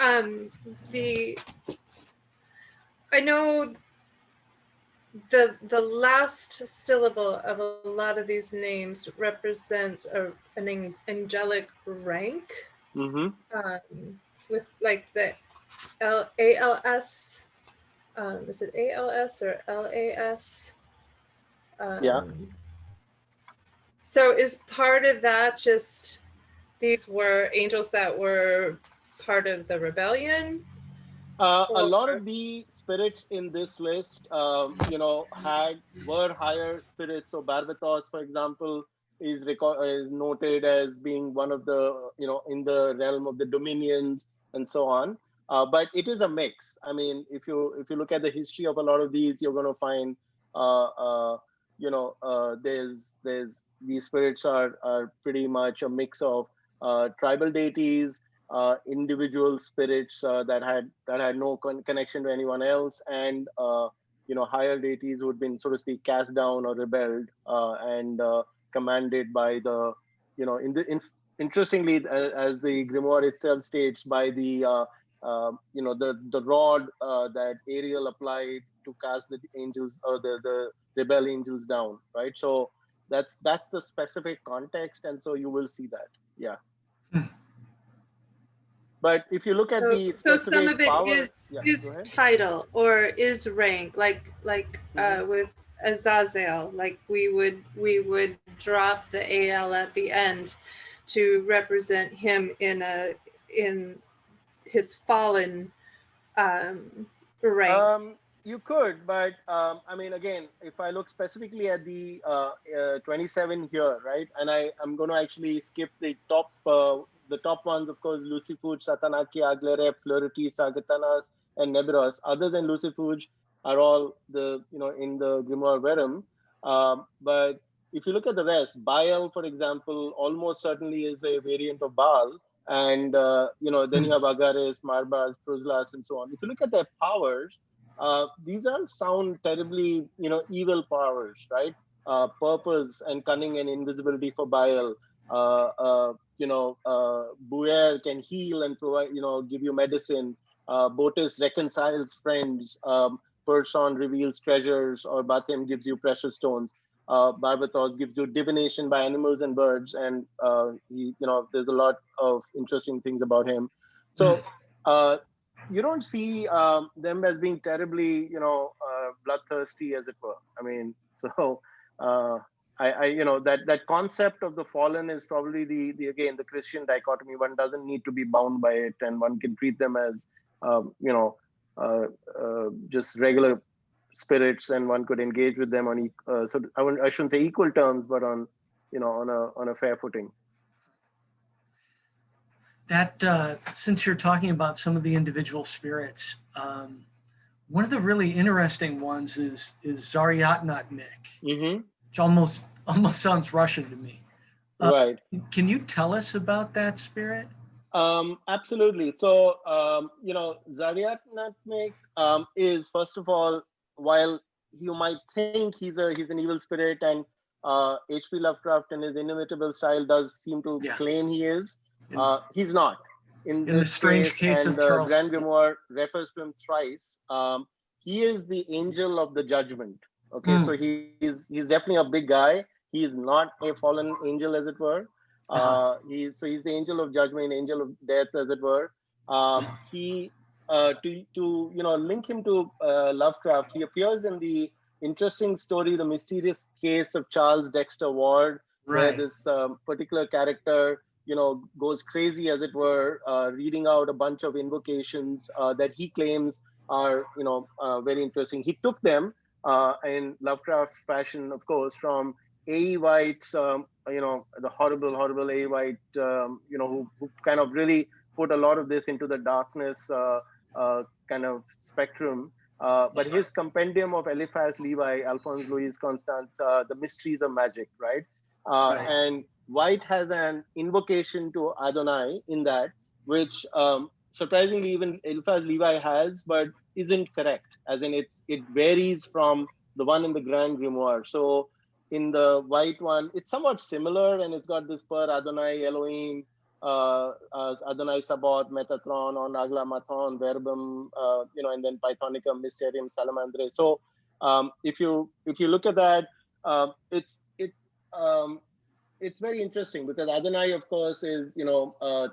I know the last syllable of a lot of these names represents an angelic rank, Mm-hmm. with like the ALS. Is it ALS or LAS? Yeah. So is part of that just these were angels that were part of the rebellion, A lot Or of the spirits in this list, were higher spirits. So Barbatos, for example, is noted as being one of the, in the realm of the dominions and so on. But it is a mix. I mean, if you look at the history of a lot of these, you're going to find, uh, uh, there's these spirits are pretty much a mix of tribal deities, individual spirits that had no connection to anyone else, and higher deities who'd been, so to speak, cast down or rebelled, and commanded by the interestingly, as the grimoire itself states, by the rod that Ariel applied to cast the angels, or the rebel angels down, right? So that's the specific context, and so you will see that. Yeah. Hmm. But if you look at the so some specific of it power, is yeah, go ahead. title or is rank, like with Azazel, like we would drop the al at the end to represent him in his fallen rank. You could, but I mean, again, if I look specifically at the 27 here, right, and I'm going to actually skip the top ones, of course, Lucifuge, Satanaki, Aglere, Fleuriti, Sagatanas, and Neberos. Other than Lucifuge, are all in the Grimoire Verum. But if you look at the rest, Baal, for example, almost certainly is a variant of Baal. And then you have Agares, Marbas, Pruslas, and so on. If you look at their powers, these aren't sound terribly evil powers, right? Purpose and cunning and invisibility for Baal. Buer can heal and provide, give you medicine. Botis reconciles friends. Person reveals treasures, or Batem gives you precious stones. Barbatos gives you divination by animals and birds, and there's a lot of interesting things about him. So you don't see them as being terribly, bloodthirsty, as it were. I mean, so that concept of the fallen is probably the Christian dichotomy. One doesn't need to be bound by it, and one can treat them as just regular spirits, and one could engage with them on I shouldn't say equal terms, but on a fair footing. That since you're talking about some of the individual spirits, one of the really interesting ones is Zaryatnatnik, which almost sounds Russian to me. Right. Can you tell us about that spirit? Absolutely. So Zaryatnatnik is, first of all, while you might think he's an evil spirit, and H.P. Lovecraft in his inimitable style does seem to claim he is, he's not. In the strange case and of the Charles Grand Grimoire refers to him thrice. He is the angel of the judgment. Okay, so he's definitely a big guy. He is not a fallen angel, as it were. He's the angel of judgment, angel of death, as it were. He to link him to Lovecraft, he appears in the interesting story, The Mysterious Case of Charles Dexter Ward, where this particular character goes crazy, as it were, reading out a bunch of invocations that he claims are very interesting. He took them in Lovecraft fashion, of course, from A.E. White's the horrible A.E. White, who kind of really put a lot of this into the darkness kind of spectrum. But his compendium of Eliphas Levi, Alphonse Louis Constance, The Mysteries of Magic, right? And White has an invocation to Adonai in that, which surprisingly even Eliphas Levi has, but isn't correct. As in, it varies from the one in the Grand Grimoire. So in the White one, it's somewhat similar, and it's got this per Adonai Elohim, Adonai Sabaoth, Metatron, on Agla Mathon, Verbum, and then Pythonicum, Mysterium, Salamandre. So if you look at that, it's very interesting, because Adonai, of course, is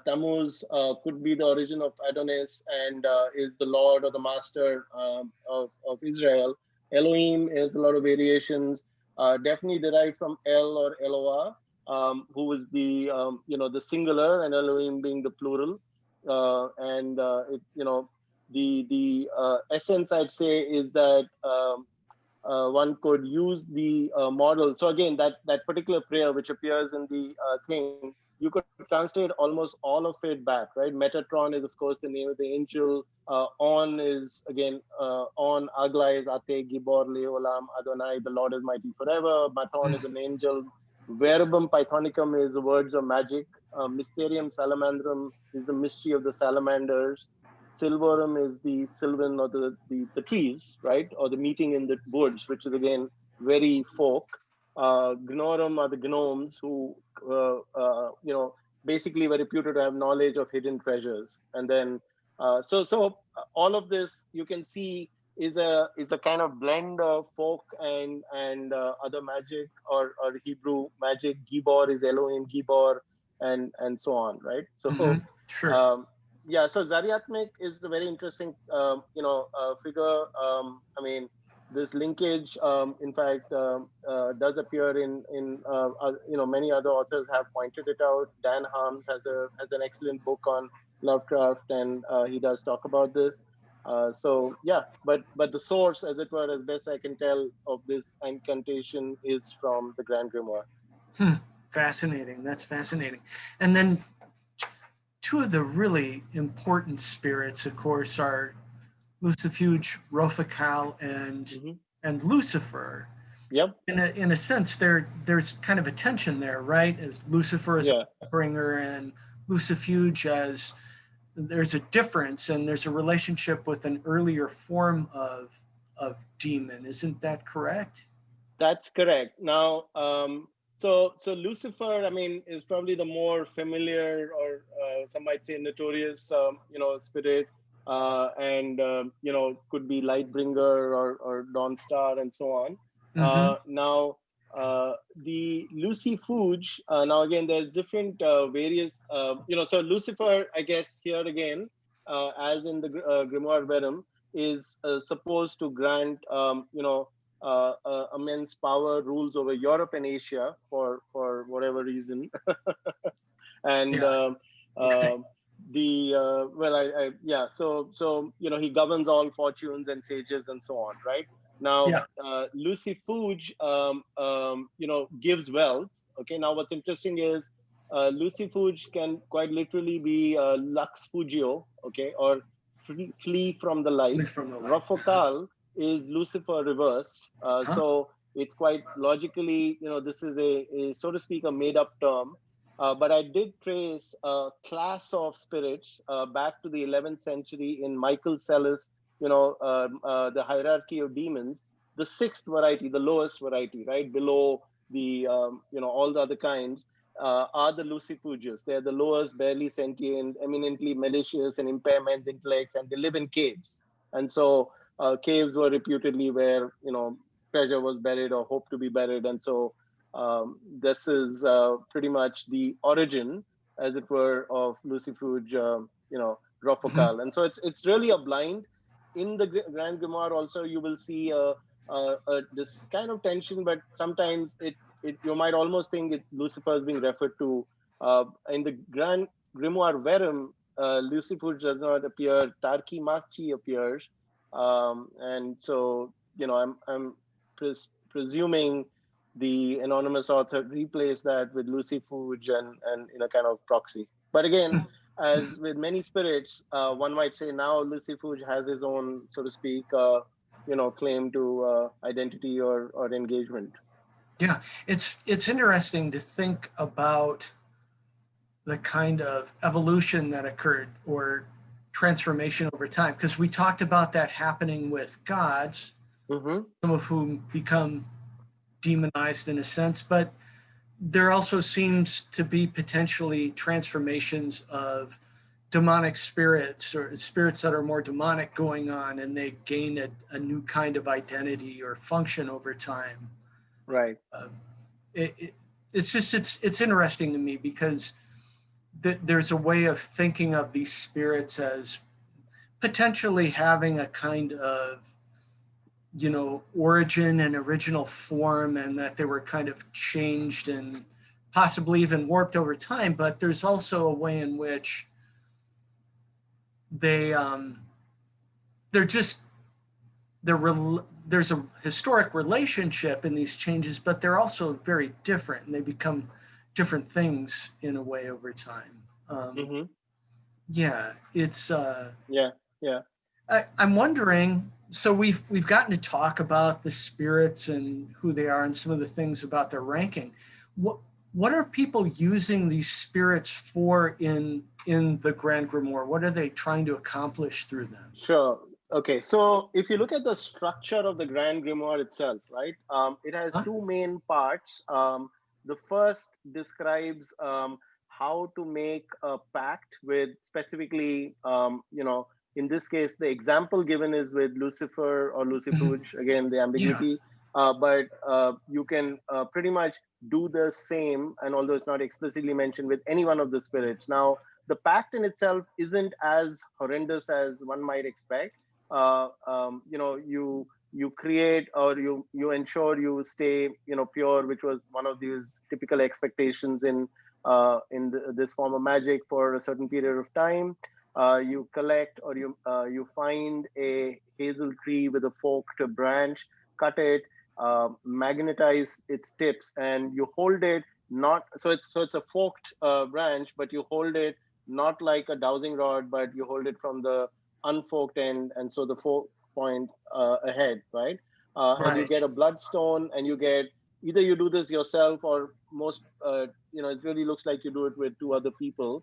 Tammuz could be the origin of Adonis, and is the Lord or the Master of Israel. Elohim is a lot of variations, definitely derived from El or Eloah, who was the singular, and Elohim being the plural, essence, I'd say, is that one could use the model. So again, that particular prayer which appears in the thing, you could translate almost all of it back, right? Metatron is of course the name of the angel. On is again on. Agla is Ate Gibor Leolam Adonai, the Lord is mighty forever. Maton is an angel. Verbum Pythonicum is the words of magic. Mysterium Salamandrum is the mystery of the salamanders. Silverum is the sylvan or the trees, right? Or the meeting in the woods, which is again very folk. Gnorum are the gnomes who, basically were reputed to have knowledge of hidden treasures. And then, so all of this you can see is a kind of blend of folk and other magic or Hebrew magic. Gibor is Elohim, Gibor, and so on, right? So, Sure. yeah, so Zariatmic is a very interesting, figure. I mean, this linkage, in fact, does appear in many other authors have pointed it out. Dan Harms has an excellent book on Lovecraft, and he does talk about this. So yeah, but the source, as it were, as best I can tell, of this incantation is from the Grand Grimoire. Fascinating. That's fascinating. And then two of the really important spirits, of course, are Lucifuge, Rophakal, and Lucifer. Yep. In a sense, there's kind of a tension there, right? As Lucifer as a bringer and Lucifuge as there's a difference, and there's a relationship with an earlier form of demon. Isn't that correct? That's correct. Now, so Lucifer, I mean, is probably the more familiar, or some might say notorious, spirit, and could be Lightbringer or Dawn Star and so on. Now, the Lucifuge. Now again, there's different various. So Lucifer, I guess here again, as in the Grimoire Verum, is supposed to grant immense power, rules over Europe and Asia for whatever reason. And so he governs all fortunes and sages and so on, right? Now, Lucifuge, gives wealth. Okay, now what's interesting is Lucifuge can quite literally be Lux Fugio, okay, or flee from the light. Rophakal is Lucifer reversed. So it's quite logically, this is a so to speak, a made up term. But I did trace a class of spirits back to the 11th century in Michael Sellis, the hierarchy of demons, the 6th variety, the lowest variety, right below the, all the other kinds, are the Lucifugius. They're the lowest, barely sentient, eminently malicious and impairment intellects, and they live in caves. And so caves were reputedly where, treasure was buried or hoped to be buried. And so this is pretty much the origin, as it were, of Lucifuge, Rophakal. And so it's really a blind. In the Grand Grimoire also, you will see this kind of tension, but sometimes you might almost think Lucifer is being referred to. In the Grand Grimoire Verum, Lucifuge does not appear. Tarki Makchi appears. And so, I'm presuming the anonymous author replaced that with Lucifuge and in a kind of proxy. But again, as with many spirits, one might say now Lucifuge has his own, so to speak, claim to identity or engagement. Yeah, it's interesting to think about the kind of evolution that occurred or transformation over time, because we talked about that happening with gods, some of whom become demonized in a sense, but there also seems to be potentially transformations of demonic spirits or spirits that are more demonic going on, and they gain a new kind of identity or function over time. Right. It's interesting to me because there's a way of thinking of these spirits as potentially having a kind of, origin and original form, and that they were kind of changed and possibly even warped over time. But there's also a way in which they they're just there's a historic relationship in these changes, but they're also very different, and they become different things in a way over time. Yeah, it's yeah. I'm wondering. So we've gotten to talk about the spirits and who they are, and some of the things about their ranking. What are people using these spirits for in the Grand Grimoire? What are they trying to accomplish through them? Sure. Okay. So if you look at the structure of the Grand Grimoire itself, right, it has two main parts. The first describes how to make a pact with specifically, in this case, the example given is with Lucifer or Lucifuge, again, the ambiguity. But you can pretty much do the same, and although it's not explicitly mentioned, with any one of the spirits. Now, the pact in itself isn't as horrendous as one might expect. You create, or you ensure you stay pure, which was one of these typical expectations in this form of magic for a certain period of time. You collect, or you find a hazel tree with a forked branch, cut it, magnetize its tips, and you hold it, not so it's a forked branch, but you hold it not like a dowsing rod, but you hold it from the unforked end, and so the fork point ahead, right? And you get a bloodstone, and you get, either you do this yourself, or most, it really looks like you do it with two other people.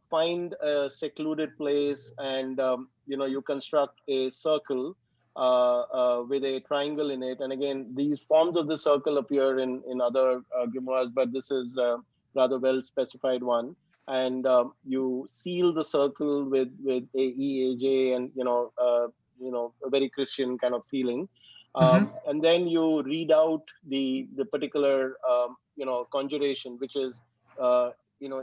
Find a secluded place, and you construct a circle with a triangle in it. And again, these forms of the circle appear in other grimoires, but this is a rather well specified one. And you seal the circle with AEAJ, and a very Christian kind of sealing. And then you read out the particular conjuration, which is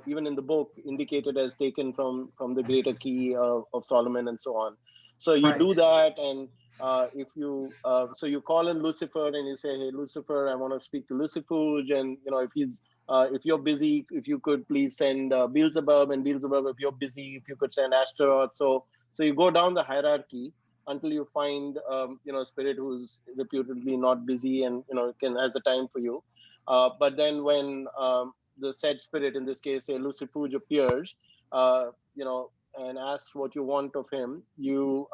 even in the book indicated as taken from the greater key of Solomon and so on. So you do that, and if you so you call in Lucifer, and you say, hey Lucifer, I want to speak to Lucifuge, and if you're busy, if you could please send Beelzebub, and Beelzebub, if you're busy, if you could send Astaroth. So you go down the hierarchy until you find a spirit who's reputedly not busy, and has the time for you. But then when the said spirit, in this case say Lucifuge, appears, and asks what you want of him, you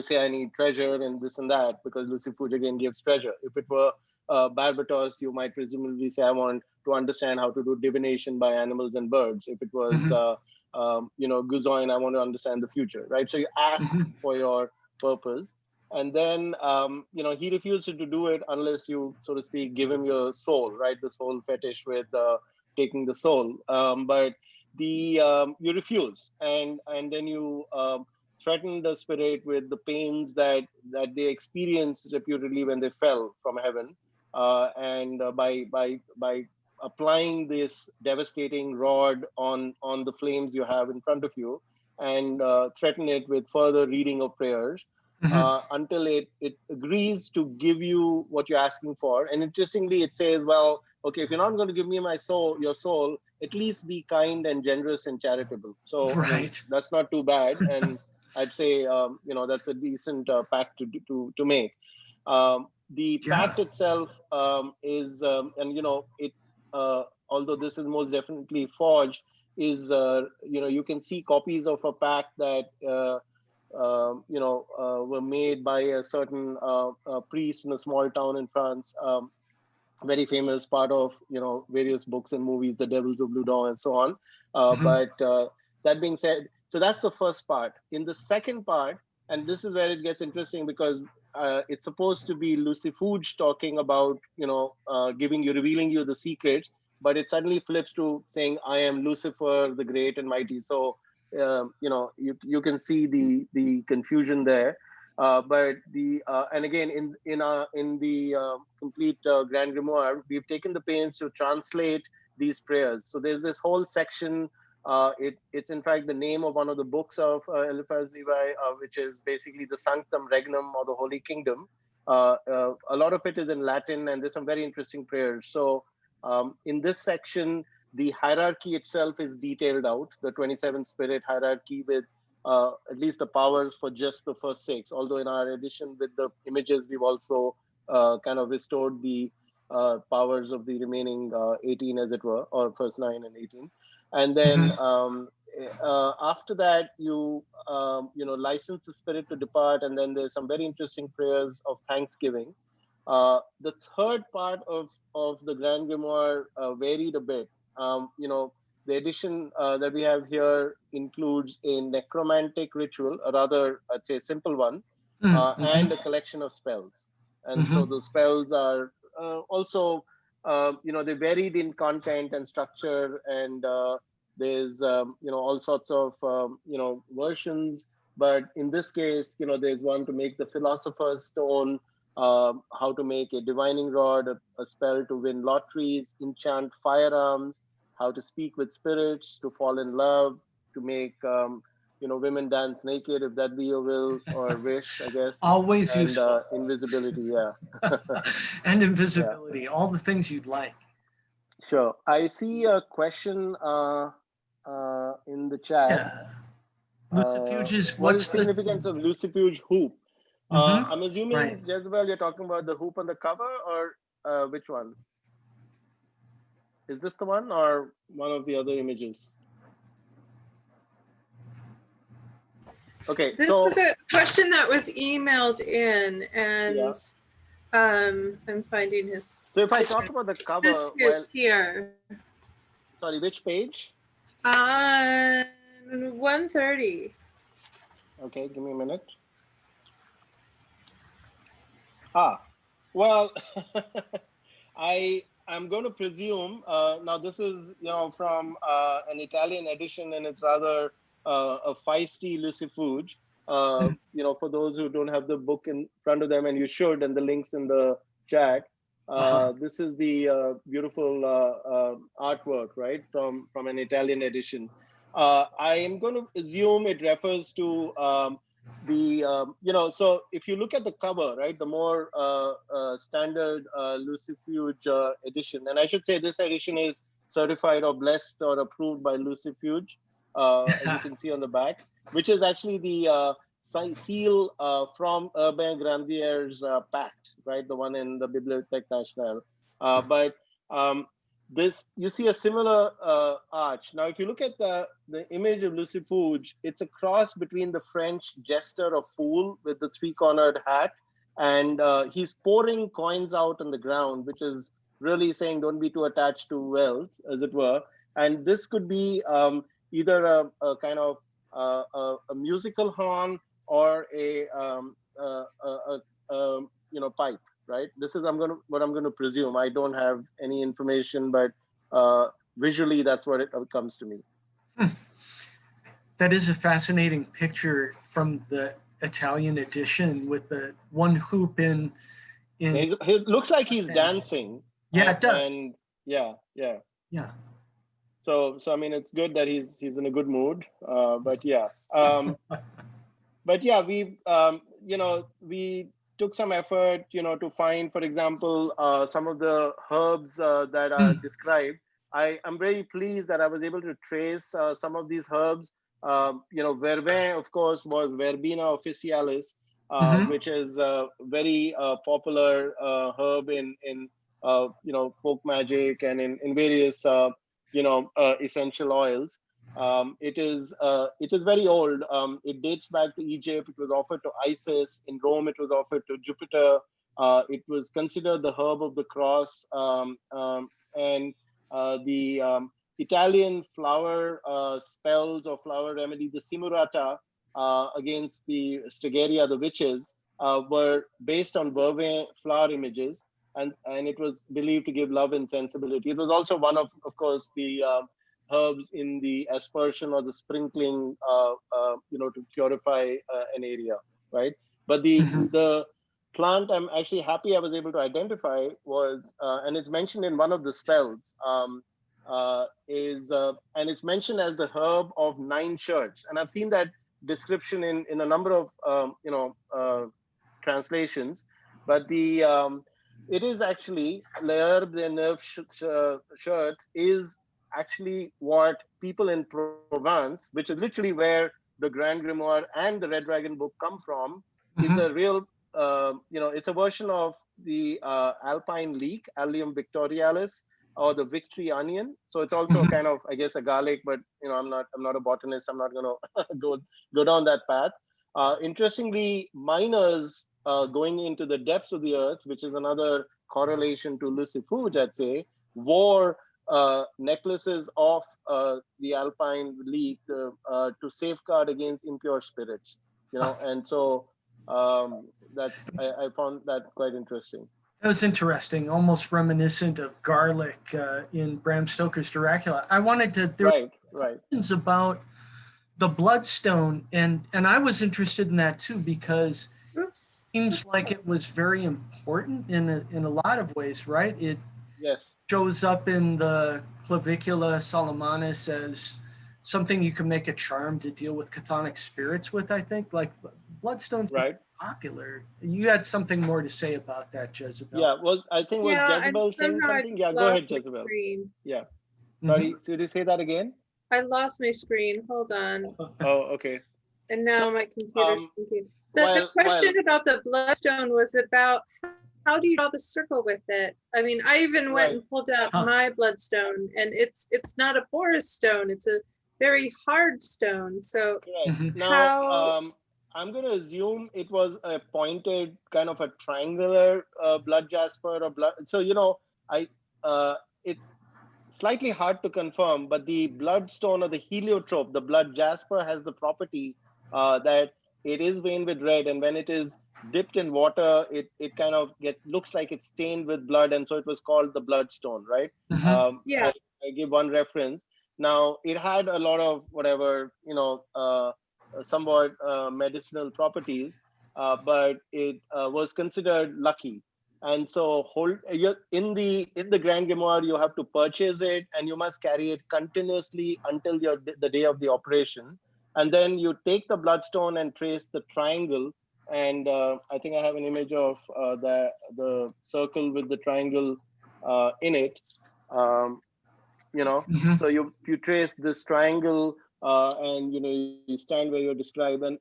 say, I need treasure and this and that, because Lucifuge again gives treasure. If it were Barbatos, you might presumably say, I want to understand how to do divination by animals and birds. If it was Guzoin, I want to understand the future, right? So you ask for your purpose, and then he refuses to do it unless you, so to speak, give him your soul, right? The soul fetish with taking the soul, but you refuse, and then you threaten the spirit with the pains that they experienced reputedly when they fell from heaven, and by applying this devastating rod on the flames you have in front of you, and threaten it with further reading of prayers, until it agrees to give you what you're asking for. And interestingly, it says, well, okay, if you're not going to give me your soul, at least be kind and generous and charitable. So I mean, that's not too bad, and I'd say that's a decent pact to make. The pact itself is, it although this is most definitely forged, is you can see copies of a pact that were made by a certain priest in a small town in France, very famous, part of various books and movies, The Devils of Loudun and so on. But that being said, so that's the first part. In the second part, and this is where it gets interesting, because it's supposed to be Lucifuge talking about revealing you the secrets, but it suddenly flips to saying, I am Lucifer, the great and mighty. So you can see the confusion there. But and again, in the complete Grand Grimoire, we've taken the pains to translate these prayers. So there's this whole section. It's in fact the name of one of the books of Eliphaz Levi, which is basically the Sanctum Regnum, or the Holy Kingdom. A lot of it is in Latin, and there's some very interesting prayers. So in this section, the hierarchy itself is detailed out, the 27 spirit hierarchy, with at least the powers for just the first 6. Although in our edition with the images, we've also kind of restored the powers of the remaining 18, as it were, or first 9 and 18. And then after that, you license the spirit to depart, and then there's some very interesting prayers of thanksgiving. The third part of the Grand Grimoire varied a bit. The edition that we have here includes a necromantic ritual, a rather, I'd say, simple one, and a collection of spells. And so the spells are also, they varied in content and structure, and there's, all sorts of, versions. But in this case, there's one to make the Philosopher's Stone, how to make a divining rod, a spell to win lotteries, enchant firearms, how to speak with spirits, to fall in love, to make women dance naked, if that be your will or wish, I guess. Always and, useful. Invisibility, yeah. And invisibility, yeah. All the things you'd like. Sure. I see a question in the chat. Yeah. Lucifuges, what is the significance of Lucifuge hoop? I'm assuming, right, Jezebel, you're talking about the hoop on the cover, or which one? Is this the one or one of the other images? Okay, this was a question that was emailed in, and yeah. I'm finding his. So if I talk about the cover, this here. Sorry, which page? 130. Okay, give me a minute. Well, I'm going to presume, now this is, from an Italian edition, and it's rather a feisty Lucifuge. For those who don't have the book in front of them, and you should, and the link's in the chat. This is the beautiful artwork, right, from an Italian edition. I am going to assume it refers to so if you look at the cover, right, the more standard Lucifuge edition, and I should say this edition is certified or blessed or approved by Lucifuge, as you can see on the back, which is actually the seal from Urbain Grandier's pact, right, the one in the Bibliothèque Nationale. But this, you see a similar arch. Now, if you look at the image of Lucifuge, it's a cross between the French jester or fool with the 3-cornered hat, and he's pouring coins out on the ground, which is really saying don't be too attached to wealth, as it were. And this could be either a kind of a musical horn or a pipe. Right. This is what I'm going to presume. I don't have any information, but visually, that's what it comes to me. That is a fascinating picture from the Italian edition with the one hoop in. It looks like he's dancing. Yeah, it does. And yeah. So I mean, it's good that he's in a good mood. But yeah, we took some effort, to find, for example, some of the herbs that are described. I'm very pleased that I was able to trace some of these herbs. Vervain, of course, was Verbena officialis, which is a very popular herb in folk magic and in various essential oils. It is very old. It dates back to Egypt. It was offered to Isis. In Rome, it was offered to Jupiter. It was considered the herb of the cross. And the Italian flower spells or flower remedy, the Simurata, against the Stregeria, the witches, were based on Vervain flower images. And it was believed to give love and sensibility. It was also one of course, the herbs in the aspersion or the sprinkling, to purify an area, right? But the plant I'm actually happy I was able to identify was, and it's mentioned in one of the spells, and it's mentioned as the herb of 9 shirts. And I've seen that description in a number of, translations, but it is actually l'herbe des 9 shirts is actually what people in Provence, which is literally where the Grand Grimoire and the Red Dragon book come from is Mhm. a real, it's a version of the Alpine leek, Allium victorialis, or the victory onion. So it's also Mhm. kind of, I guess, a garlic, but I'm not a botanist. I'm not going to go down that path. Interestingly, miners going into the depths of the earth, which is another correlation to lucifuge, I'd say, wore necklaces of the alpine leek to safeguard against impure spirits. And so I found that quite interesting. That was interesting, almost reminiscent of garlic in Bram Stoker's Dracula. I wanted to, there Right. were questions about the bloodstone, and I was interested in that too, because Oops. it seems like it was very important in a lot of ways, right? It Yes. shows up in the Clavicula Solomonis as something you can make a charm to deal with chthonic spirits with, I think. Like bloodstones Right. popular. You had something more to say about that, Jezebel. Yeah. I think was Yeah, and Jezebel saying somehow I something? just Yeah, go lost ahead, my Jezebel. screen. Yeah. Mhm. Sorry, could you say that again? I lost my screen. Hold on. Oh, okay. And now my computer's Um, confused. The question about the bloodstone was about how do you draw the circle with it? I mean, I even went and pulled out my bloodstone, and it's not a porous stone. It's a very hard stone. So correct. Now, I'm going to assume it was a pointed kind of a triangular blood jasper or blood. So, it's slightly hard to confirm, but the bloodstone or the heliotrope, the blood jasper, has the property that it is veined with red, and when it is dipped in water, it kind of looks like it's stained with blood, and so it was called the bloodstone, right? yeah. I give one reference. Now, it had a lot of whatever, somewhat medicinal properties, but it was considered lucky. And so in the Grand Grimoire, you have to purchase it, and you must carry it continuously until the day of the operation. And then you take the bloodstone and trace the triangle. And I think I have an image of the circle with the triangle in it. So you trace this triangle, and you stand where you're described. And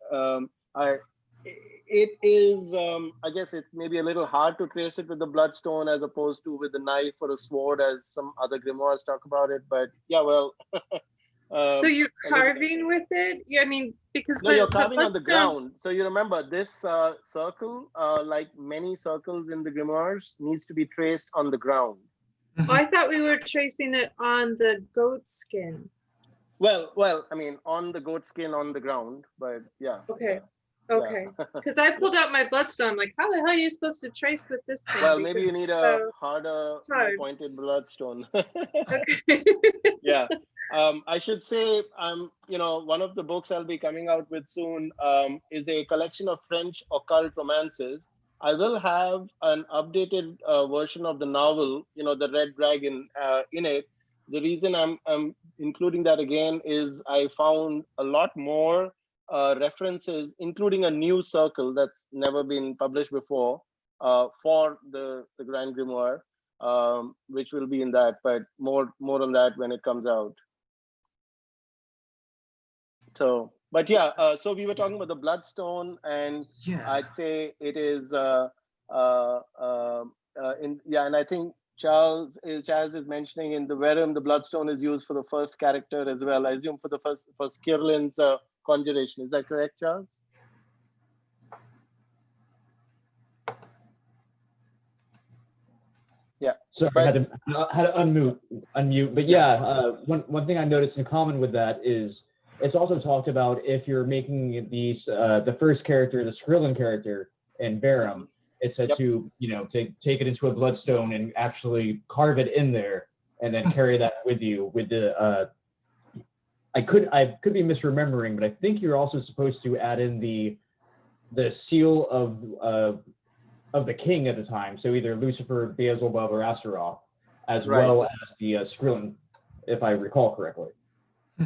it is, I guess it may be a little hard to trace it with the bloodstone as opposed to with the knife or a sword, as some other grimoires talk about it. But yeah, well. So you're carving with it? Yeah, I mean, because no, you're carving on the ground. So you remember this circle, like many circles in the grimoires, needs to be traced on the ground. Oh, I thought we were tracing it on the goat skin. Well, I mean, on the goat skin on the ground, but yeah. Okay. Okay. Because I pulled out my bloodstone. I'm like, how the hell are you supposed to trace with this thing? Well, maybe you need a harder, more pointed bloodstone. Okay. Yeah. I should say, one of the books I'll be coming out with soon is a collection of French occult romances. I will have an updated version of the novel, the Red Dragon, in it. The reason I'm including that again is I found a lot more references, including a new circle that's never been published before for the Grand Grimoire, which will be in that, but more on that when it comes out. So, but yeah, so we were talking about the bloodstone, and I'd say it is and I think Charles is mentioning in the Verum, the bloodstone is used for the first character as well. I assume for Skirlin's conjuration. Is that correct, Charles? Yeah. Sorry, I had to unmute. But yeah, one thing I noticed in common with that is it's also talked about if you're making these the first character, the Skrillin character in Verum, it said to take it into a bloodstone and actually carve it in there and then carry that with you with the I could be misremembering, but I think you're also supposed to add in the seal of the king at the time, so either Lucifer, Beelzebub, or Astaroth, as well as the Skrillin, if I recall correctly.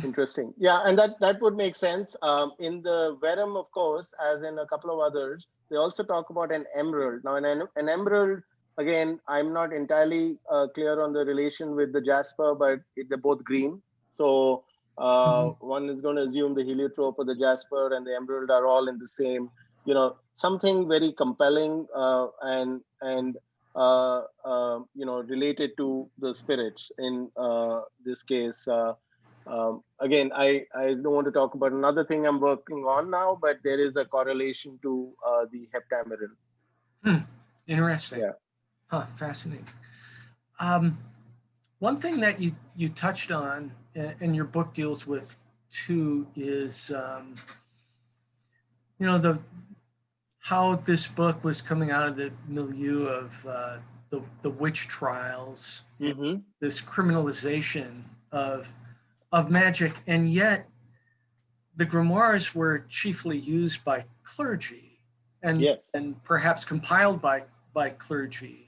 Interesting. Yeah, and that would make sense. In the Verum, of course, as in a couple of others, they also talk about an emerald. Now, an emerald, again, I'm not entirely clear on the relation with the jasper, but they're both green. So One is going to assume the heliotrope or the jasper and the emerald are all in the same, something very compelling and related to the spirits in this case. Again, I don't want to talk about another thing I'm working on now, but there is a correlation to the heptameron. Interesting. Yeah. Huh, fascinating. One thing that you touched on, and your book deals with too, is how this book was coming out of the milieu of the witch trials, Mm-hmm. this criminalization of magic, and yet the grimoires were chiefly used by clergy, and Yes. and perhaps compiled by clergy.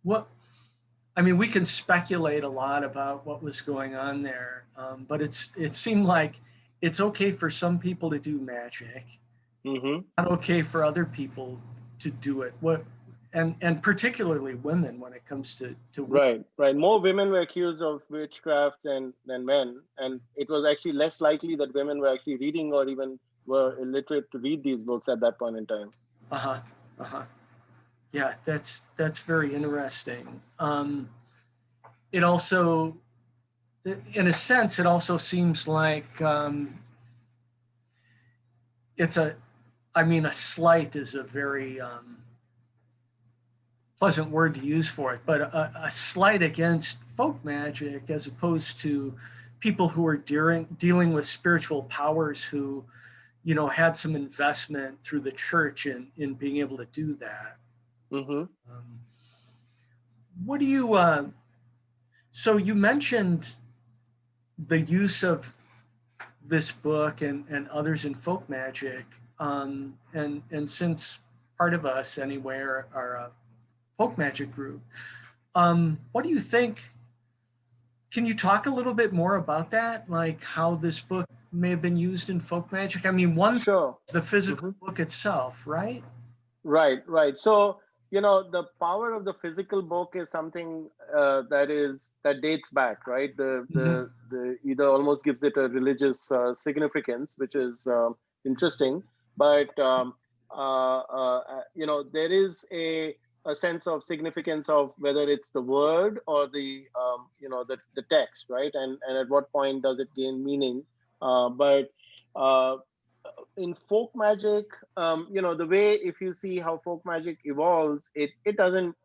We can speculate a lot about what was going on there, but it seemed like it's okay for some people to do magic, Mm-hmm. not okay for other people to do it. And particularly women when it comes to Right. More women were accused of witchcraft than men, and it was actually less likely that women were actually reading or even were illiterate to read these books at that point in time. Yeah, that's very interesting. It also, in a sense, it also seems like it's a slight is a very pleasant word to use for it, but a slight against folk magic as opposed to people who are dealing with spiritual powers who, had some investment through the church in being able to do that. Mm-hmm. What do you, so you mentioned the use of this book and others in folk magic, and since part of us anyway are a folk magic group, what do you think? Can you talk a little bit more about that, like how this book may have been used in folk magic? Sure. The physical book itself, right? Right. So the power of the physical book is something that dates back, right? The either almost gives it a religious significance, which is interesting, but there is a sense of significance of whether it's the word or the text, right? And at what point does it gain meaning? But in folk magic, the way, if you see how folk magic evolves, it doesn't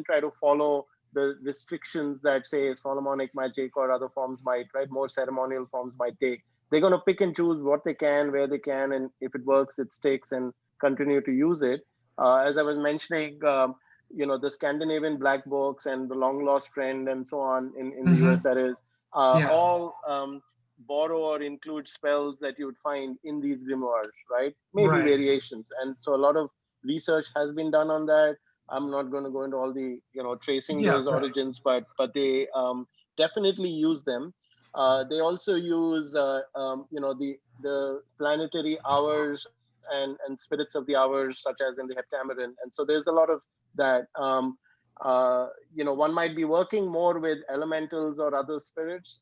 try to follow the restrictions that say Solomonic magic or other forms might, right? More ceremonial forms might take. They're going to pick and choose what they can, where they can, and if it works, it sticks, and continue to use it. As I was mentioning, the Scandinavian black books and the long lost friend and so on in the US, that is, all borrow or include spells that you would find in these grimoires, right? Maybe variations. And so a lot of research has been done on that. I'm not going to go into all the, tracing those origins, but they definitely use them. They also use, the planetary hours and spirits of the hours, such as in the heptameron. And so there's a lot of that. One might be working more with elementals or other spirits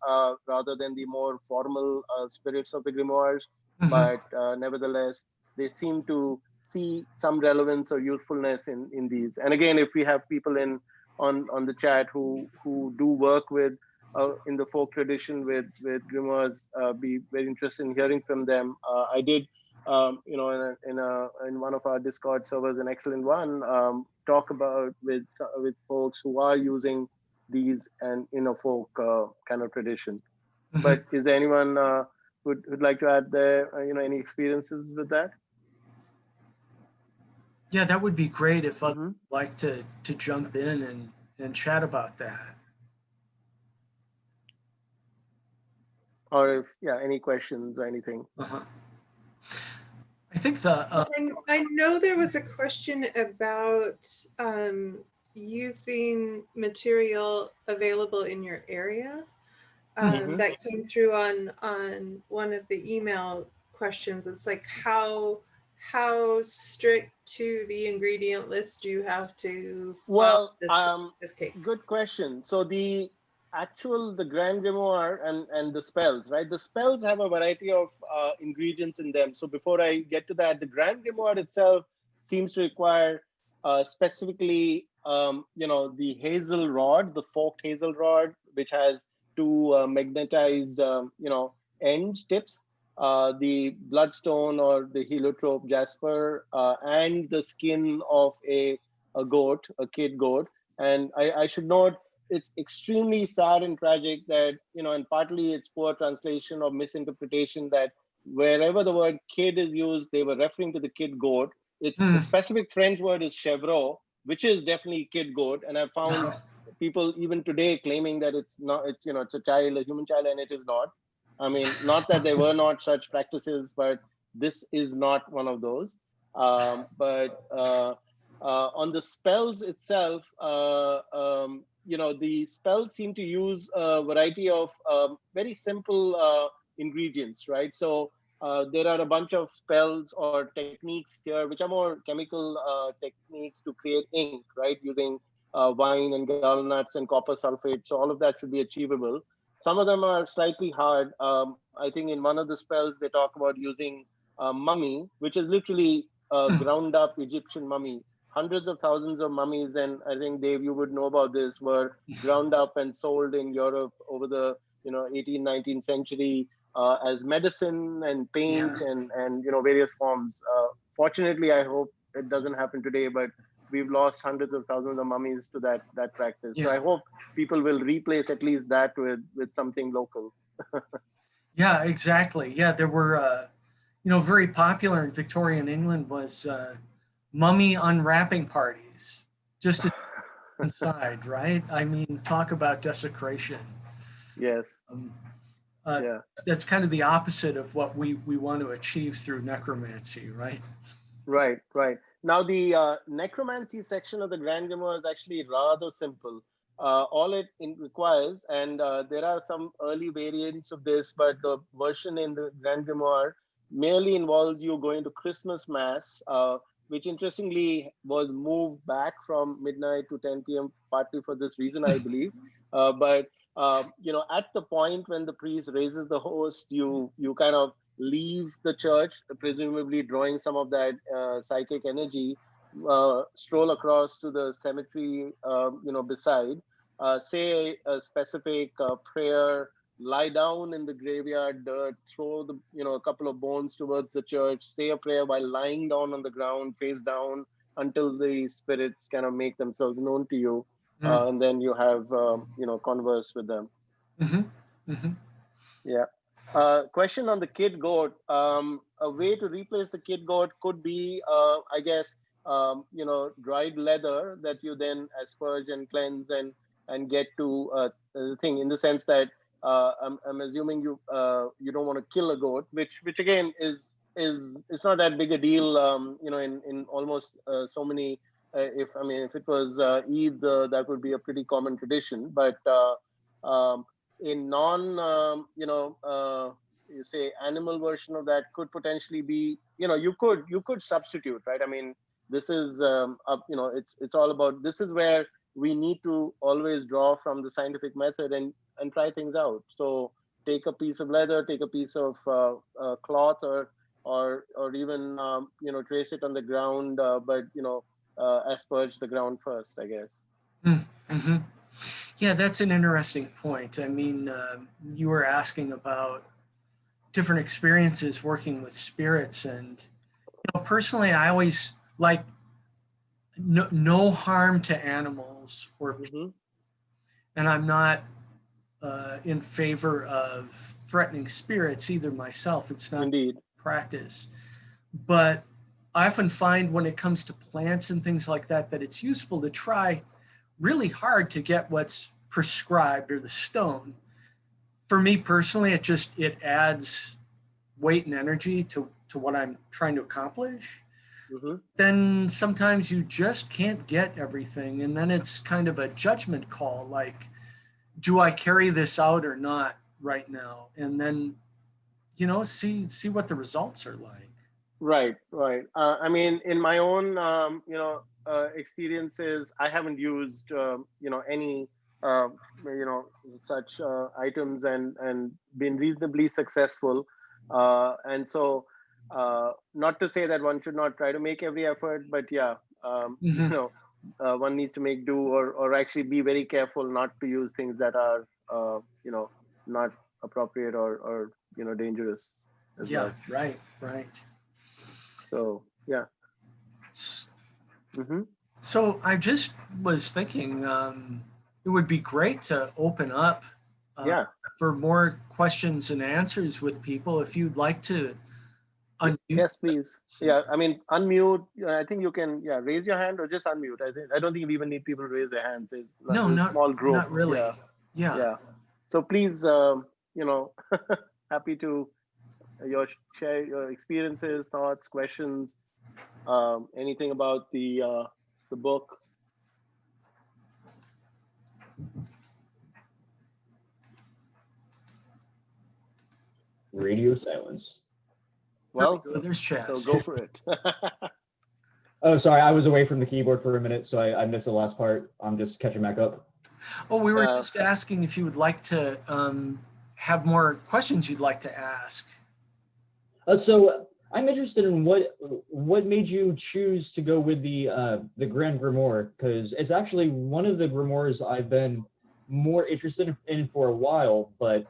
rather than the more formal spirits of the grimoires. But nevertheless, they seem to see some relevance or usefulness in these. And again, if we have people on the chat who do work with in the folk tradition with grimoires, be very interested in hearing from them. I did, in one of our Discord servers, an excellent one, talk about with folks who are using these and in a folk kind of tradition. But is there anyone who'd like to add there, any experiences with that? Yeah, that would be great if I'd like to jump in and chat about that. Or if, any questions or anything. I think I know there was a question about using material available in your area that came through on one of the email questions. It's like how strict to the ingredient list do you have to follow this cake? Good question. So the Grand Grimoire and the spells, right? The spells have a variety of ingredients in them. So before I get to that, the Grand Grimoire itself seems to require specifically, the hazel rod, the forked hazel rod, which has two magnetized, end tips, the bloodstone or the heliotrope jasper, and the skin of a goat, a kid goat. And I should note, it's extremely sad and tragic that, and partly it's poor translation or misinterpretation, that wherever the word kid is used, they were referring to the kid goat. It's the specific French word is chevreau, which is definitely kid goat. And I found people even today claiming that it's not, it's a child, a human child, and it is not. I mean, not that there were not such practices, but this is not one of those. But on the spells itself, the spells seem to use a variety of very simple ingredients, right? So there are a bunch of spells or techniques here, which are more chemical techniques to create ink, right? Using wine and gallnuts and copper sulfate. So all of that should be achievable. Some of them are slightly hard. I think in one of the spells, they talk about using mummy, which is literally ground up Egyptian mummy. Hundreds of thousands of mummies, and I think, Dave, you would know about this, were ground up and sold in Europe over the 18th, 19th century as medicine and paint and various forms. Fortunately, I hope it doesn't happen today, but we've lost hundreds of thousands of mummies to that practice. So I hope people will replace at least that with something local. Yeah, exactly. Yeah, there were, very popular in Victorian England was mummy unwrapping parties, just inside, right? I mean, talk about desecration. Yes. That's kind of the opposite of what we want to achieve through necromancy, right? Right. Now, the necromancy section of the Grand Grimoire is actually rather simple. All it requires, and there are some early variants of this, but the version in the Grand Grimoire merely involves you going to Christmas Mass, which interestingly was moved back from midnight to 10 p.m. partly for this reason, I believe. But at the point when the priest raises the host, you kind of leave the church, presumably drawing some of that psychic energy, stroll across to the cemetery, beside, say a specific prayer, lie down in the graveyard dirt, throw a couple of bones towards the church, say a prayer while lying down on the ground, face down, until the spirits kind of make themselves known to you. And then you have, converse with them. Yeah. Question on the kid goat. A way to replace the kid goat could be, I guess, dried leather that you then asperge and cleanse and get to the thing, in the sense that I'm assuming you don't want to kill a goat, which again is it's not that big a deal. In almost so many. If it was Eid, that would be a pretty common tradition. But in non, you say animal version of that could potentially be, you could substitute, right? I mean, this is it's all about, this is where we need to always draw from the scientific method and try things out. So take a piece of leather, take a piece of cloth, or even trace it on the ground, but asperge the ground first, I guess. Mm-hmm. Yeah, that's an interesting point. I mean, you were asking about different experiences working with spirits, and personally, I always like no harm to animals or people. And I'm not in favor of threatening spirits either myself. It's not Indeed practice. But I often find when it comes to plants and things like that, that it's useful to try really hard to get what's prescribed or the stone. For me personally, it adds weight and energy to what I'm trying to accomplish. Then sometimes you just can't get everything. And then it's kind of a judgment call, like, do I carry this out or not right now? And then, see what the results are like. Right. I mean, in my own, experiences, I haven't used, any you know, such items and been reasonably successful. And so, not to say that one should not try to make every effort, but yeah, you know, one needs to make do, or actually be very careful not to use things that are, you know, not appropriate or you know, dangerous as Yeah, well. right. So yeah. S- Hmm. So I just was thinking it would be great to open up uh, Yeah. for more questions and answers with people. If you'd like to unmute. Yes, please. Yeah, I mean, unmute. I think you can. Yeah, raise your hand or just unmute. I don't think we even need people to raise their hands. No, There's a small group. not really. Yeah, Yeah. yeah. So please, you know, happy to share your experiences, thoughts, questions, anything about the book. Radio silence. There we Well, go. There's so Chaz. go for it. Oh, sorry, I was away from the keyboard for a minute, so I missed the last part. I'm just catching back up. Oh, we were just asking if you would like to have more questions you'd like to ask. So I'm interested in what made you choose to go with the Grand Grimoire, because it's actually one of the grimoires I've been more interested in for a while, but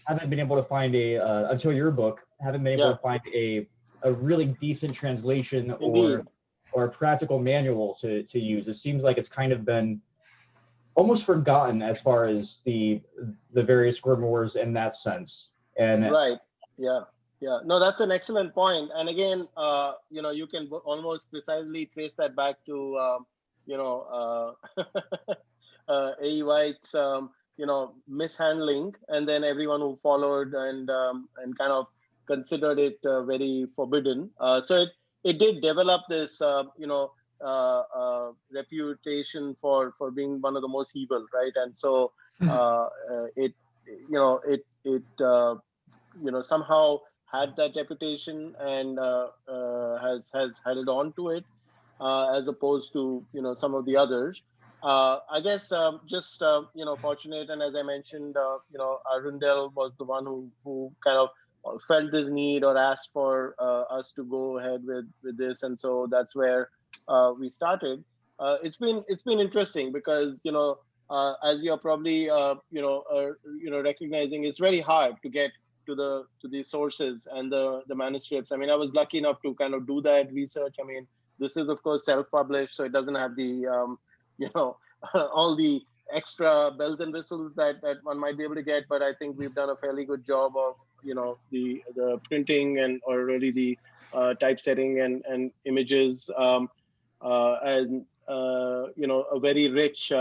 haven't been able to find until your book, haven't been able to find a really decent translation Indeed. or a practical manual to use. It seems like it's kind of been almost forgotten as far as the various grimoires in that sense. And Right. Yeah. Yeah. No, that's an excellent point. And again, you know, you can almost precisely trace that back to, you know, A. White's, you know, mishandling, and then everyone who followed and kind of considered it very forbidden. So it did develop this, you know, reputation for being one of the most evil, right? And so it, you know, it you know, somehow had that reputation and has held on to it, as opposed to, you know, some of the others. I guess just you know, fortunate, and as I mentioned, you know, Arundel was the one who kind of felt this need or asked for us to go ahead with this, and so that's where we started. It's been interesting because, you know, as you're probably you know, recognizing, it's very hard to get to the sources and the manuscripts. I mean, I was lucky enough to kind of do that research. I mean, this is of course self-published, so it doesn't have the you know, all the extra bells and whistles that one might be able to get. But I think we've done a fairly good job of, you know, the printing and or really the typesetting and images, and you know, a very rich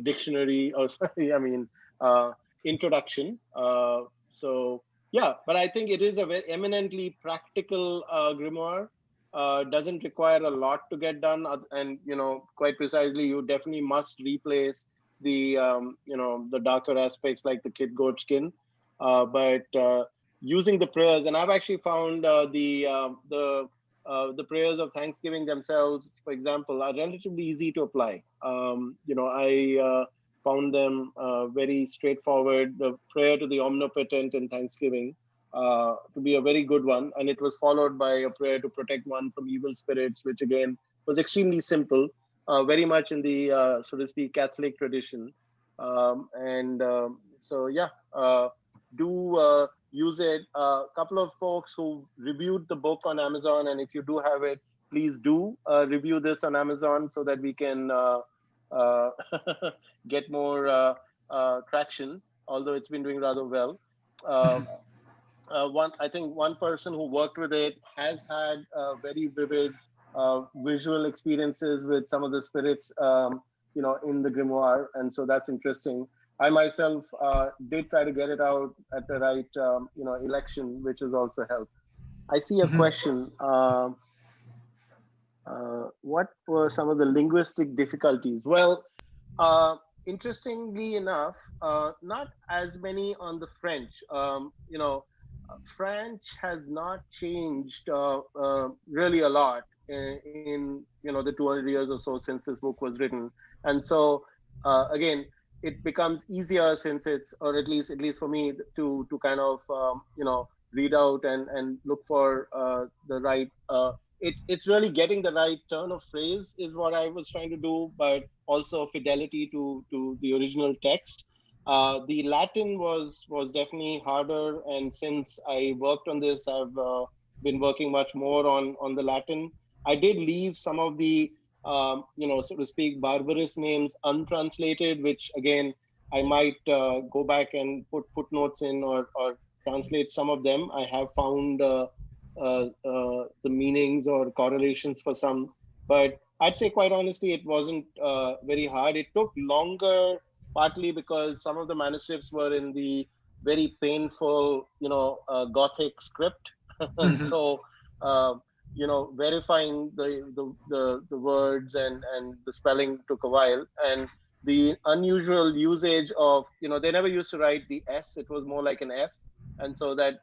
dictionary, or sorry, I mean, introduction. So yeah, but I think it is a very eminently practical grimoire. Doesn't require a lot to get done, and you know, quite precisely, you definitely must replace the you know, the darker aspects like the kid goat skin, but using the prayers, and I've actually found the prayers of Thanksgiving themselves, for example, are relatively easy to apply. You know, I found them very straightforward. The prayer to the omnipotent in Thanksgiving to be a very good one, and it was followed by a prayer to protect one from evil spirits, which again was extremely simple, very much in the so to speak Catholic tradition. And so yeah, do use it. A couple of folks who reviewed the book on Amazon, and if you do have it, please do review this on Amazon so that we can uh, get more traction, although it's been doing rather well. I think one person who worked with it has had very vivid visual experiences with some of the spirits, you know, in the grimoire, and so that's interesting. I myself did try to get it out at the right, you know, election, which has also helped. I see a question. What were some of the linguistic difficulties? Well, interestingly enough, not as many on the French. You know, French has not changed really a lot in, you know, the 200 years or so since this book was written, and so again, it becomes easier since it's, or at least for me, to kind of read out and look for the right. It's really getting the right turn of phrase is what I was trying to do, but also fidelity to the original text. The Latin was definitely harder, and since I worked on this, I've been working much more on the Latin. I did leave some of the so to speak, barbarous names untranslated, which again, I might go back and put footnotes in, or translate some of them. I have found the meanings or correlations for some, but I'd say quite honestly, it wasn't very hard. It took longer, partly because some of the manuscripts were in the very painful, Gothic script, and Mhm. so. Uh, Verifying the words and the spelling took a while, and the unusual usage of, they never used to write the S, it was more like an F, and so that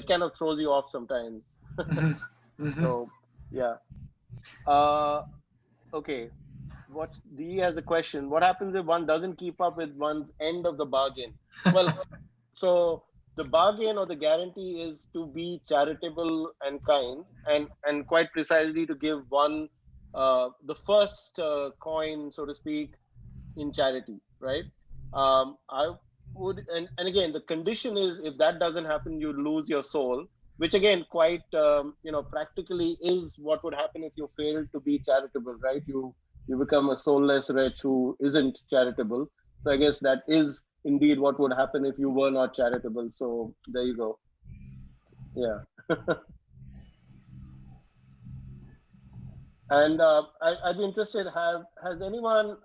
kind of throws you off sometimes. Mhm. Mhm. So yeah. uh okay, what D has a question: what happens if one doesn't keep up with one's end of the bargain? Well, so the bargain or the guarantee is to be charitable and kind, and quite precisely to give one the first coin, so to speak, in charity, right? I would, and again, the condition is if that doesn't happen, you lose your soul, which again, quite practically is what would happen if you fail to be charitable, right? You become a soulless wretch who isn't charitable. So I guess that is indeed what would happen if you were not charitable. So there you go. Yeah. And I'd be interested. Has anyone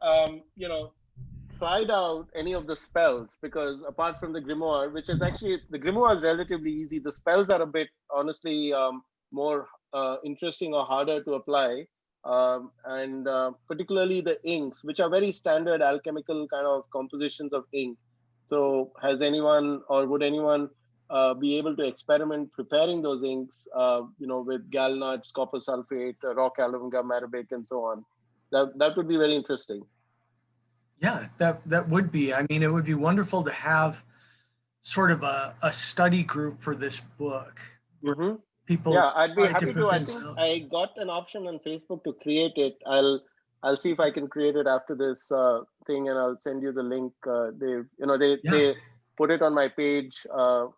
tried out any of the spells? Because apart from the grimoire, which is actually, the grimoire is relatively easy, the spells are a bit, honestly, more interesting or harder to apply. And particularly the inks, which are very standard alchemical kind of compositions of ink. So has anyone, or would anyone be able to experiment preparing those inks, with gallnuts, copper sulfate, rock alum, gum arabic, and so on? That would be very interesting. Yeah, that would be. I mean, it would be wonderful to have sort of a study group for this book where Mm-hmm. people Yeah, I'd be try happy different to. I things think out. I got an option on Facebook to create it. I'll see if I can create it after this thing, and I'll send you the link. Yeah, They put it on my page for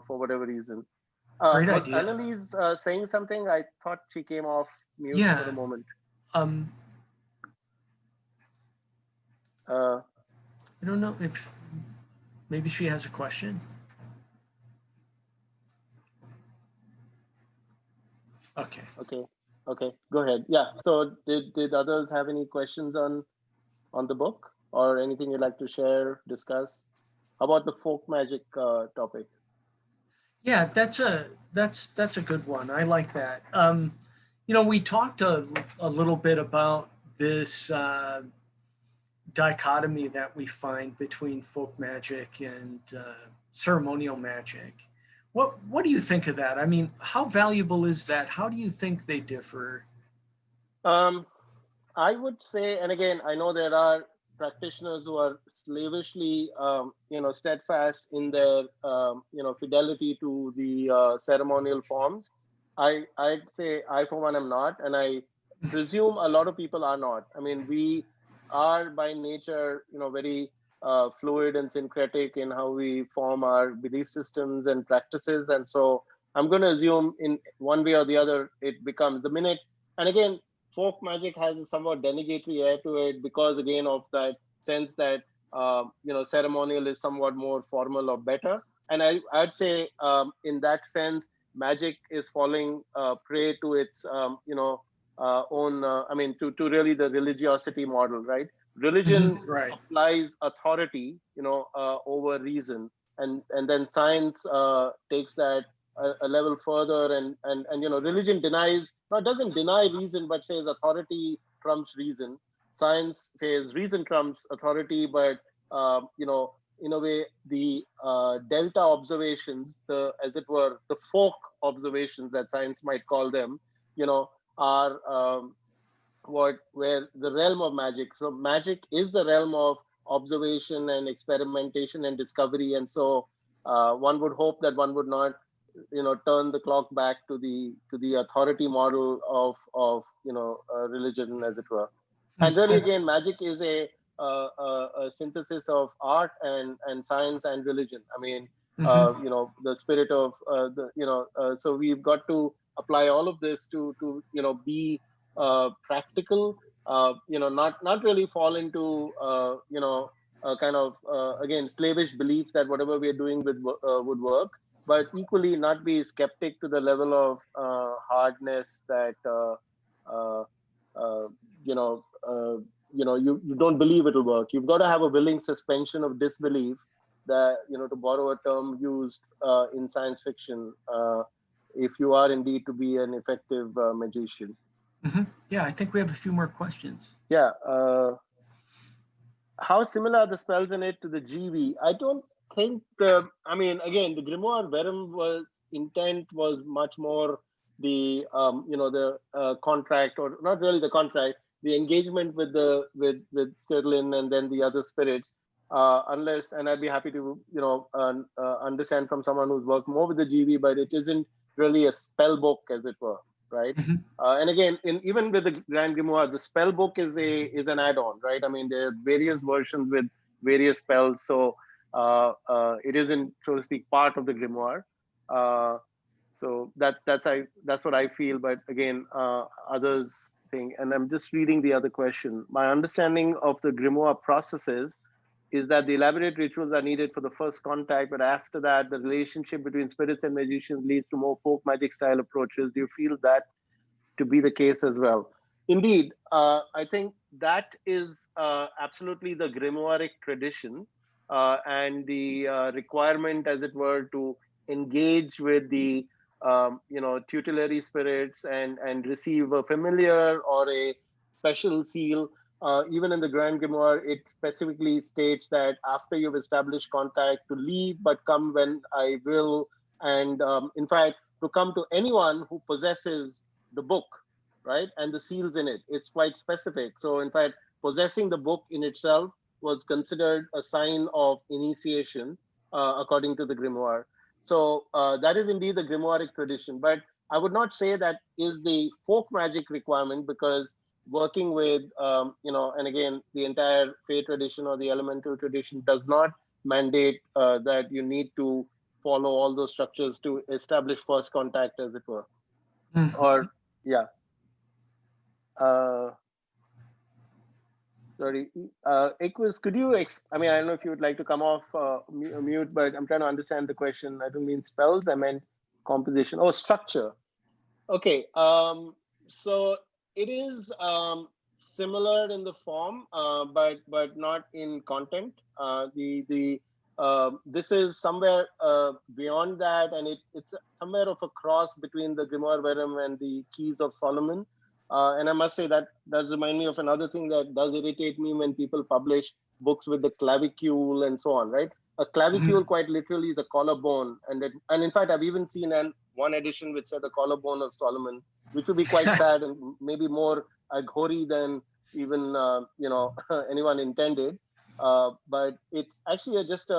whatever reason. great Was idea. Annalise saying something? I thought she came off mute for a Yeah. moment. Um, Uh, I don't know if maybe she has a question. Okay. okay, okay, go ahead. Yeah. So did others have any questions on the book, or anything you'd like to share, discuss? How about the folk magic topic? Yeah, that's a good one. I like that. We talked a little bit about this dichotomy that we find between folk magic and ceremonial magic. What do you think of that? I mean, how valuable is that? How do you think they differ? Um, I would say, and again, I know there are practitioners who are slavishly, steadfast in their, fidelity to the ceremonial forms. I'd say I, for one, am not, and I presume a lot of people are not. I mean, we are by nature, very fluid and syncretic in how we form our belief systems and practices, and so I'm going to assume in one way or the other, it becomes the minute. And again, folk magic has a somewhat denegatory air to it because, again, of that sense that ceremonial is somewhat more formal or better. And I'd say, in that sense, magic is falling prey to its own. I mean, to really the religiosity model, right? Religion Right. applies authority, over reason, and then science takes that a level further, and religion denies, no, doesn't deny reason, but says authority trumps reason. Science says reason trumps authority, but in a way, the delta observations, the, as it were, the folk observations that science might call them, are what, where the realm of magic. So magic is the realm of observation and experimentation and discovery. And so one would hope that one would not, turn the clock back to the authority model of religion, as it were. And really, again, magic is a synthesis of art and science and religion. I mean, the spirit of so we've got to apply all of this to be practical, not really fall into a kind of again slavish belief that whatever we are doing would work, but equally not be skeptic to the level of hardness that you don't believe it'll work. You've got to have a willing suspension of disbelief, that, to borrow a term used in science fiction, if you are indeed to be an effective magician. Yeah, I think we have a few more questions. Yeah. How similar are the spells in it to the GV? I don't think again, the grimoire verum intent was much more the contract, or not really the contract, the engagement with Skirlin and then the other spirits, unless, and I'd be happy to understand from someone who's worked more with the GV, but it isn't really a spell book, as it were, right? And again, even with the Grand Grimoire, the spell book is an add-on, right? I mean, there are various versions with various spells, so it isn't, so to speak, part of the grimoire. So that's what I feel. But again, others think, and I'm just reading the other question. My understanding of the grimoire processes is that the elaborate rituals are needed for the first contact, but after that, the relationship between spirits and magicians leads to more folk magic style approaches. Do you feel that to be the case as well? Indeed, I think that is absolutely the grimoiric tradition, and the requirement, as it were, to engage with the tutelary spirits and receive a familiar or a special seal. Even in the Grand Grimoire, it specifically states that after you've established contact, to leave, but come when I will. And in fact, to come to anyone who possesses the book, right? And the seals in it. It's quite specific. So in fact, possessing the book in itself was considered a sign of initiation, according to the grimoire. So that is indeed the grimoiric tradition. But I would not say that is the folk magic requirement, because working with, and again, the entire Fey tradition or the elemental tradition does not mandate that you need to follow all those structures to establish first contact, as it were. Or, yeah. Sorry, Aquis, could you, I don't know if you would like to come off mute, but I'm trying to understand the question. I don't mean spells, I meant composition. Oh, structure. Okay, so it is similar in the form, but not in content. This is somewhere beyond that, and it's somewhere of a cross between the Grimoire Verum and the Keys of Solomon. And I must say that does remind me of another thing that does irritate me when people publish books with the clavicule and so on, right? A clavicule quite literally is a collarbone, and in fact I've even seen one edition which said the collarbone of Solomon, which would be quite sad and maybe more aghori than even anyone intended. But it's actually it's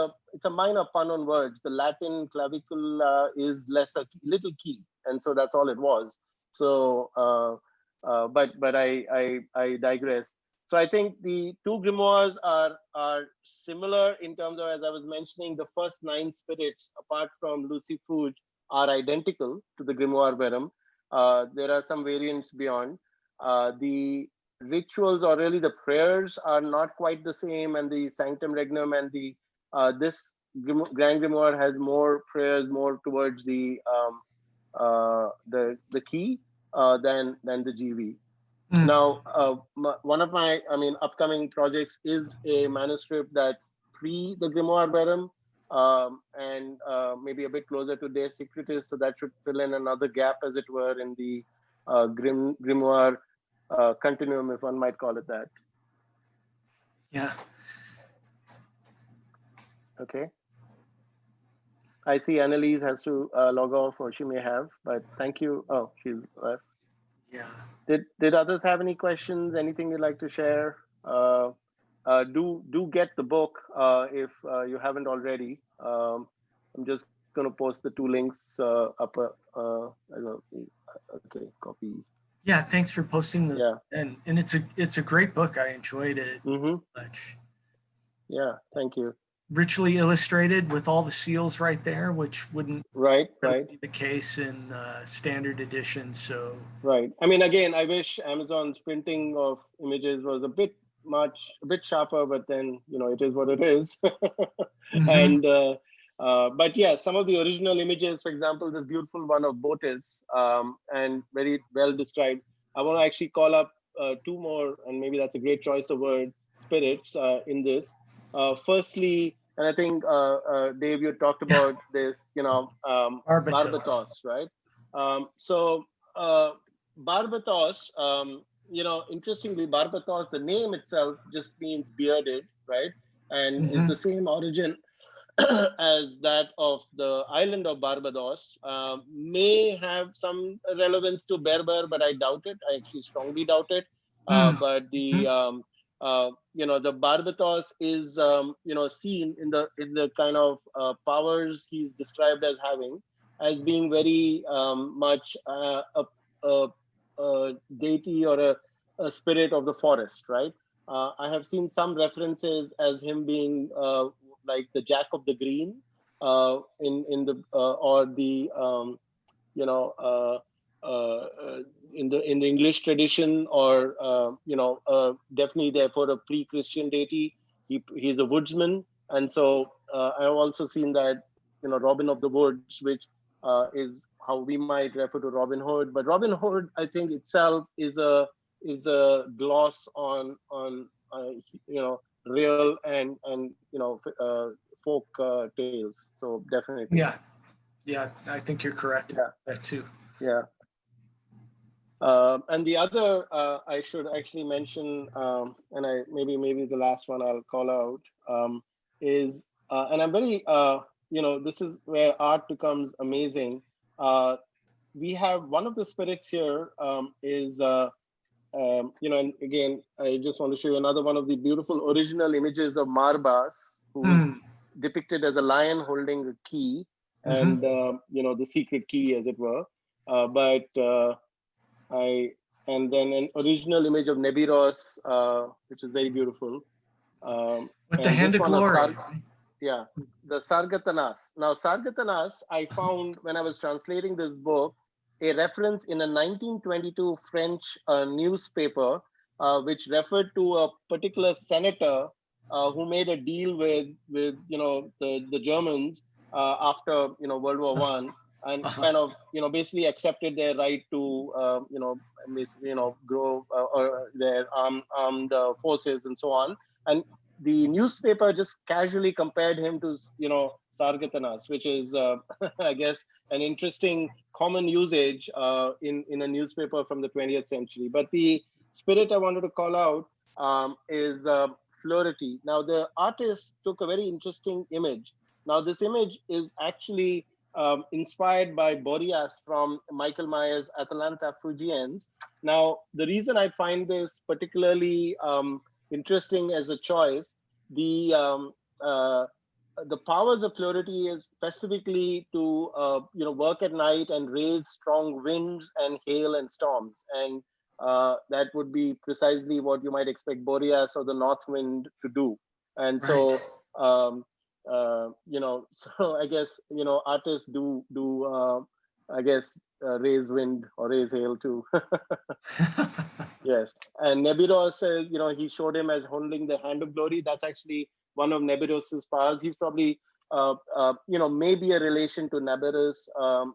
a minor pun on words. The Latin clavicle is less a little key, and so that's all it was. So. But I digress. So I think the two grimoires are similar in terms of, as I was mentioning, the first 9 spirits, apart from Lucy Fouge, are identical to the Grimoire Verum. There are some variants beyond. The rituals, or really the prayers, are not quite the same, and the Sanctum Regnum and the this Grand Grimoire has more prayers, more towards the key. Than the GV. Now, one of my, upcoming projects is a manuscript that's pre the Grimoire Verum, and maybe a bit closer to De Secretis, so that should fill in another gap, as it were, in the Grimoire continuum, if one might call it that. Yeah. Okay. I see Annalise has to log off, or she may have, but thank you. Oh, she's left. Yeah. Did others have any questions? Anything you'd like to share? do get the book if you haven't already. I'm just going to post the 2 links up. Okay, copy. Yeah, thanks for posting this. Yeah, and it's a great book. I enjoyed it much. Yeah, thank you. Richly illustrated with all the seals right there, which wouldn't Right. be the case in standard edition. So right. I mean, again, I wish Amazon's printing of images was a bit sharper, but then it is what it is. And but yeah, some of the original images, for example, this beautiful one of Botis, and very well described. I want to actually call up 2 more, and maybe that's a great choice of word, spirits in this. Firstly, and I think Dave, you talked about this, Barbatos, right? So Barbatos, interestingly, Barbatos, the name itself just means bearded, right? And is the same origin as that of the island of Barbados. May have some relevance to Berber, but I doubt it. I actually strongly doubt it. But the the Barbatos is seen in the kind of powers he's described as having, as being very much a deity or a spirit of the forest, right? I have seen some references as him being like the Jack of the Green in the or the in the English tradition, or definitely therefore a pre-Christian deity. He's a woodsman, and so I've also seen that Robin of the Woods, which is how we might refer to Robin Hood. But Robin Hood, I think itself is a gloss on real and folk tales. So definitely. Yeah, I think you're correct. Yeah, that too. Yeah. And the other I should actually mention, and maybe the last one I'll call out is, and I'm very this is where art becomes amazing. We have one of the spirits here is and again, I just want to show you another one of the beautiful original images of Marbas, who's depicted as a lion holding a key, and the secret key, as it were. And then an original image of Nebiros, which is very beautiful. With the hand of glory. The Sargatanas. Now, Sargatanas, I found when I was translating this book, a reference in a 1922 French newspaper, which referred to a particular senator who made a deal with the Germans after World War I, and kind of basically accepted their right to grow their armed forces and so on. And the newspaper just casually compared him to Sargatanas, which is I guess an interesting common usage in a newspaper from the 20th century. But the spirit I wanted to call out is Fleurity. Now, the artist took a very interesting image. Now, this image is actually inspired by Boreas from Michael Myers' Atalanta Fugiens. Now, the reason I find this particularly interesting as a choice, the powers of Fleurity is specifically to work at night and raise strong winds and hail and storms, and that would be precisely what you might expect Boreas or the North Wind to do. And so so I guess artists do I guess raise wind or raise hail too. Yes. And Nebiros says he showed him as holding the hand of glory. That's actually one of Nebiros's powers. He's probably maybe a relation to Naberus, or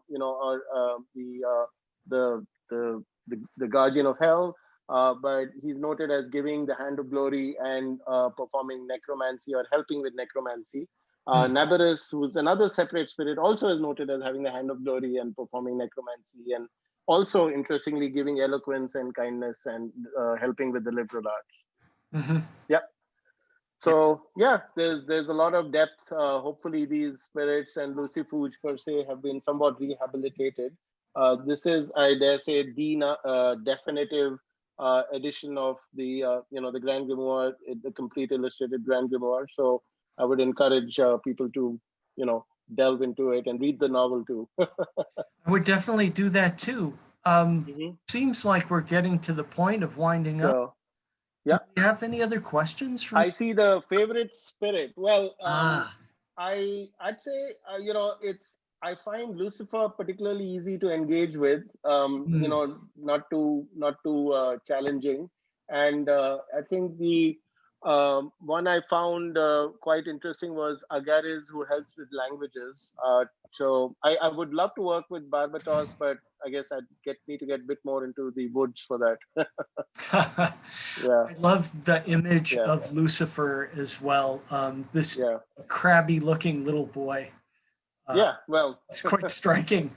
the guardian of hell, but he's noted as giving the hand of glory and performing necromancy or helping with necromancy. Naberus, who's another separate spirit, also is noted as having the hand of glory and performing necromancy, and also interestingly giving eloquence and kindness and helping with the liberal arts. Yeah. So yeah, there's a lot of depth. Hopefully these spirits and Lucifuge per se have been somewhat rehabilitated. This is, I dare say, the definitive edition of the the Grand Grimoire, the Complete Illustrated Grand Grimoire. So I would encourage people to delve into it and read the novel too. I would definitely do that too. Seems like we're getting to the point of winding up. So, yeah. Do you have any other questions? From I see the favorite spirit. Well, I'd say I find Lucifer particularly easy to engage with. Not too challenging, and I think the one I found quite interesting was Agares, who helps with languages. So I would love to work with Barbatos, but I guess I'd need to get a bit more into the woods for that. Yeah. I love the image of Lucifer as well. This crabby looking little boy. Well, it's quite striking.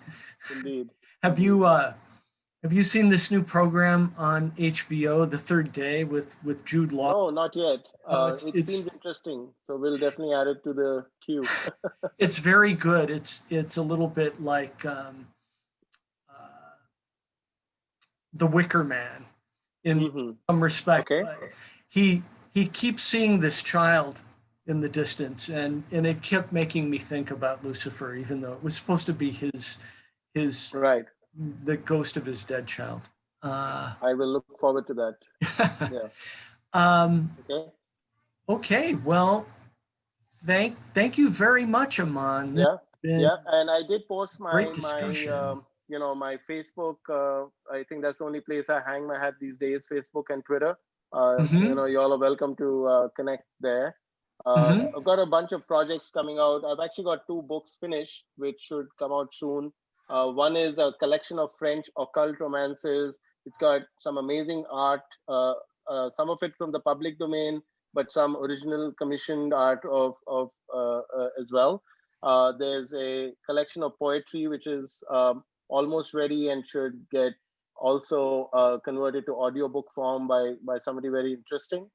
Indeed. Have you seen this new program on HBO, The Third Day, with Jude Law? No, not yet. It seems interesting, so we'll definitely add it to the queue. It's very good. It's a little bit like The Wicker Man in some respect. Okay. He keeps seeing this child in the distance, and it kept making me think about Lucifer, even though it was supposed to be his right, the ghost of his dead child. I will look forward to that. Yeah. Okay. Well, thank you very much, Aman. And I did post my discussion. my Facebook. I think that's the only place I hang my hat these days, Facebook and Twitter. You all are welcome to connect there. I've got a bunch of projects coming out. I've actually got 2 books finished, which should come out soon. One is a collection of French occult romances. It's got some amazing art, some of it from the public domain, but some original commissioned art of as well. There's a collection of poetry, which is almost ready and should get also converted to audiobook form by somebody very interesting.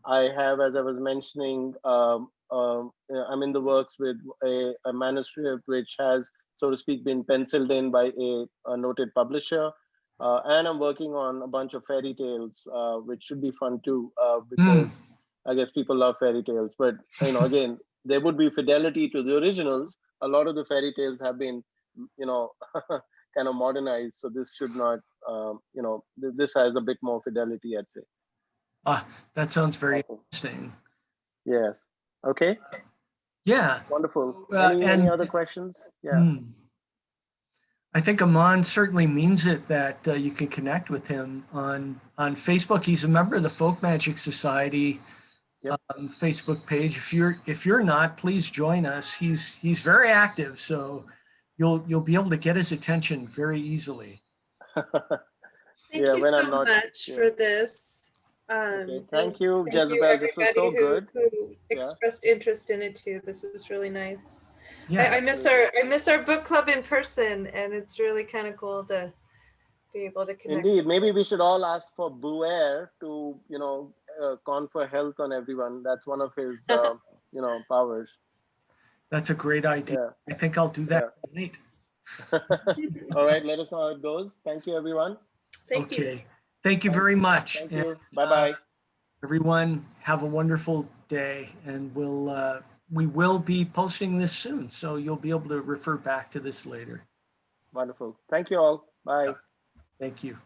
I have, as I was mentioning, I'm in the works with a manuscript which has, so to speak, been penciled in by a noted publisher. And I'm working on a bunch of fairy tales, which should be fun too, because I guess people love fairy tales. But, again, there would be fidelity to the originals. A lot of the fairy tales have been, kind of modernized. So this should not, this has a bit more fidelity, I'd say. That sounds very interesting. Yes. Okay. Yeah. Wonderful. Any other questions? Yeah. I think Aman certainly means it that you can connect with him on Facebook. He's a member of the Folk Magic Society Facebook page. If you're not, please join us. He's very active, so you'll be able to get his attention very easily. Thank you so much for this. Thank you, Jezebel. This was so good. Who expressed interest in it too. This was really nice. Yeah, I miss our book club in person, and it's really kind of cool to be able to connect. Indeed, maybe we should all ask for Buer to confer health on everyone. That's one of his powers. That's a great idea. I think I'll do that tonight. All right, let us know how it goes. Thank you, everyone. Thank you. Thank you very much. Thank you. Bye-bye. Everyone, have a wonderful day, and we will be posting this soon, so you'll be able to refer back to this later. Wonderful. Thank you all. Bye. Thank you.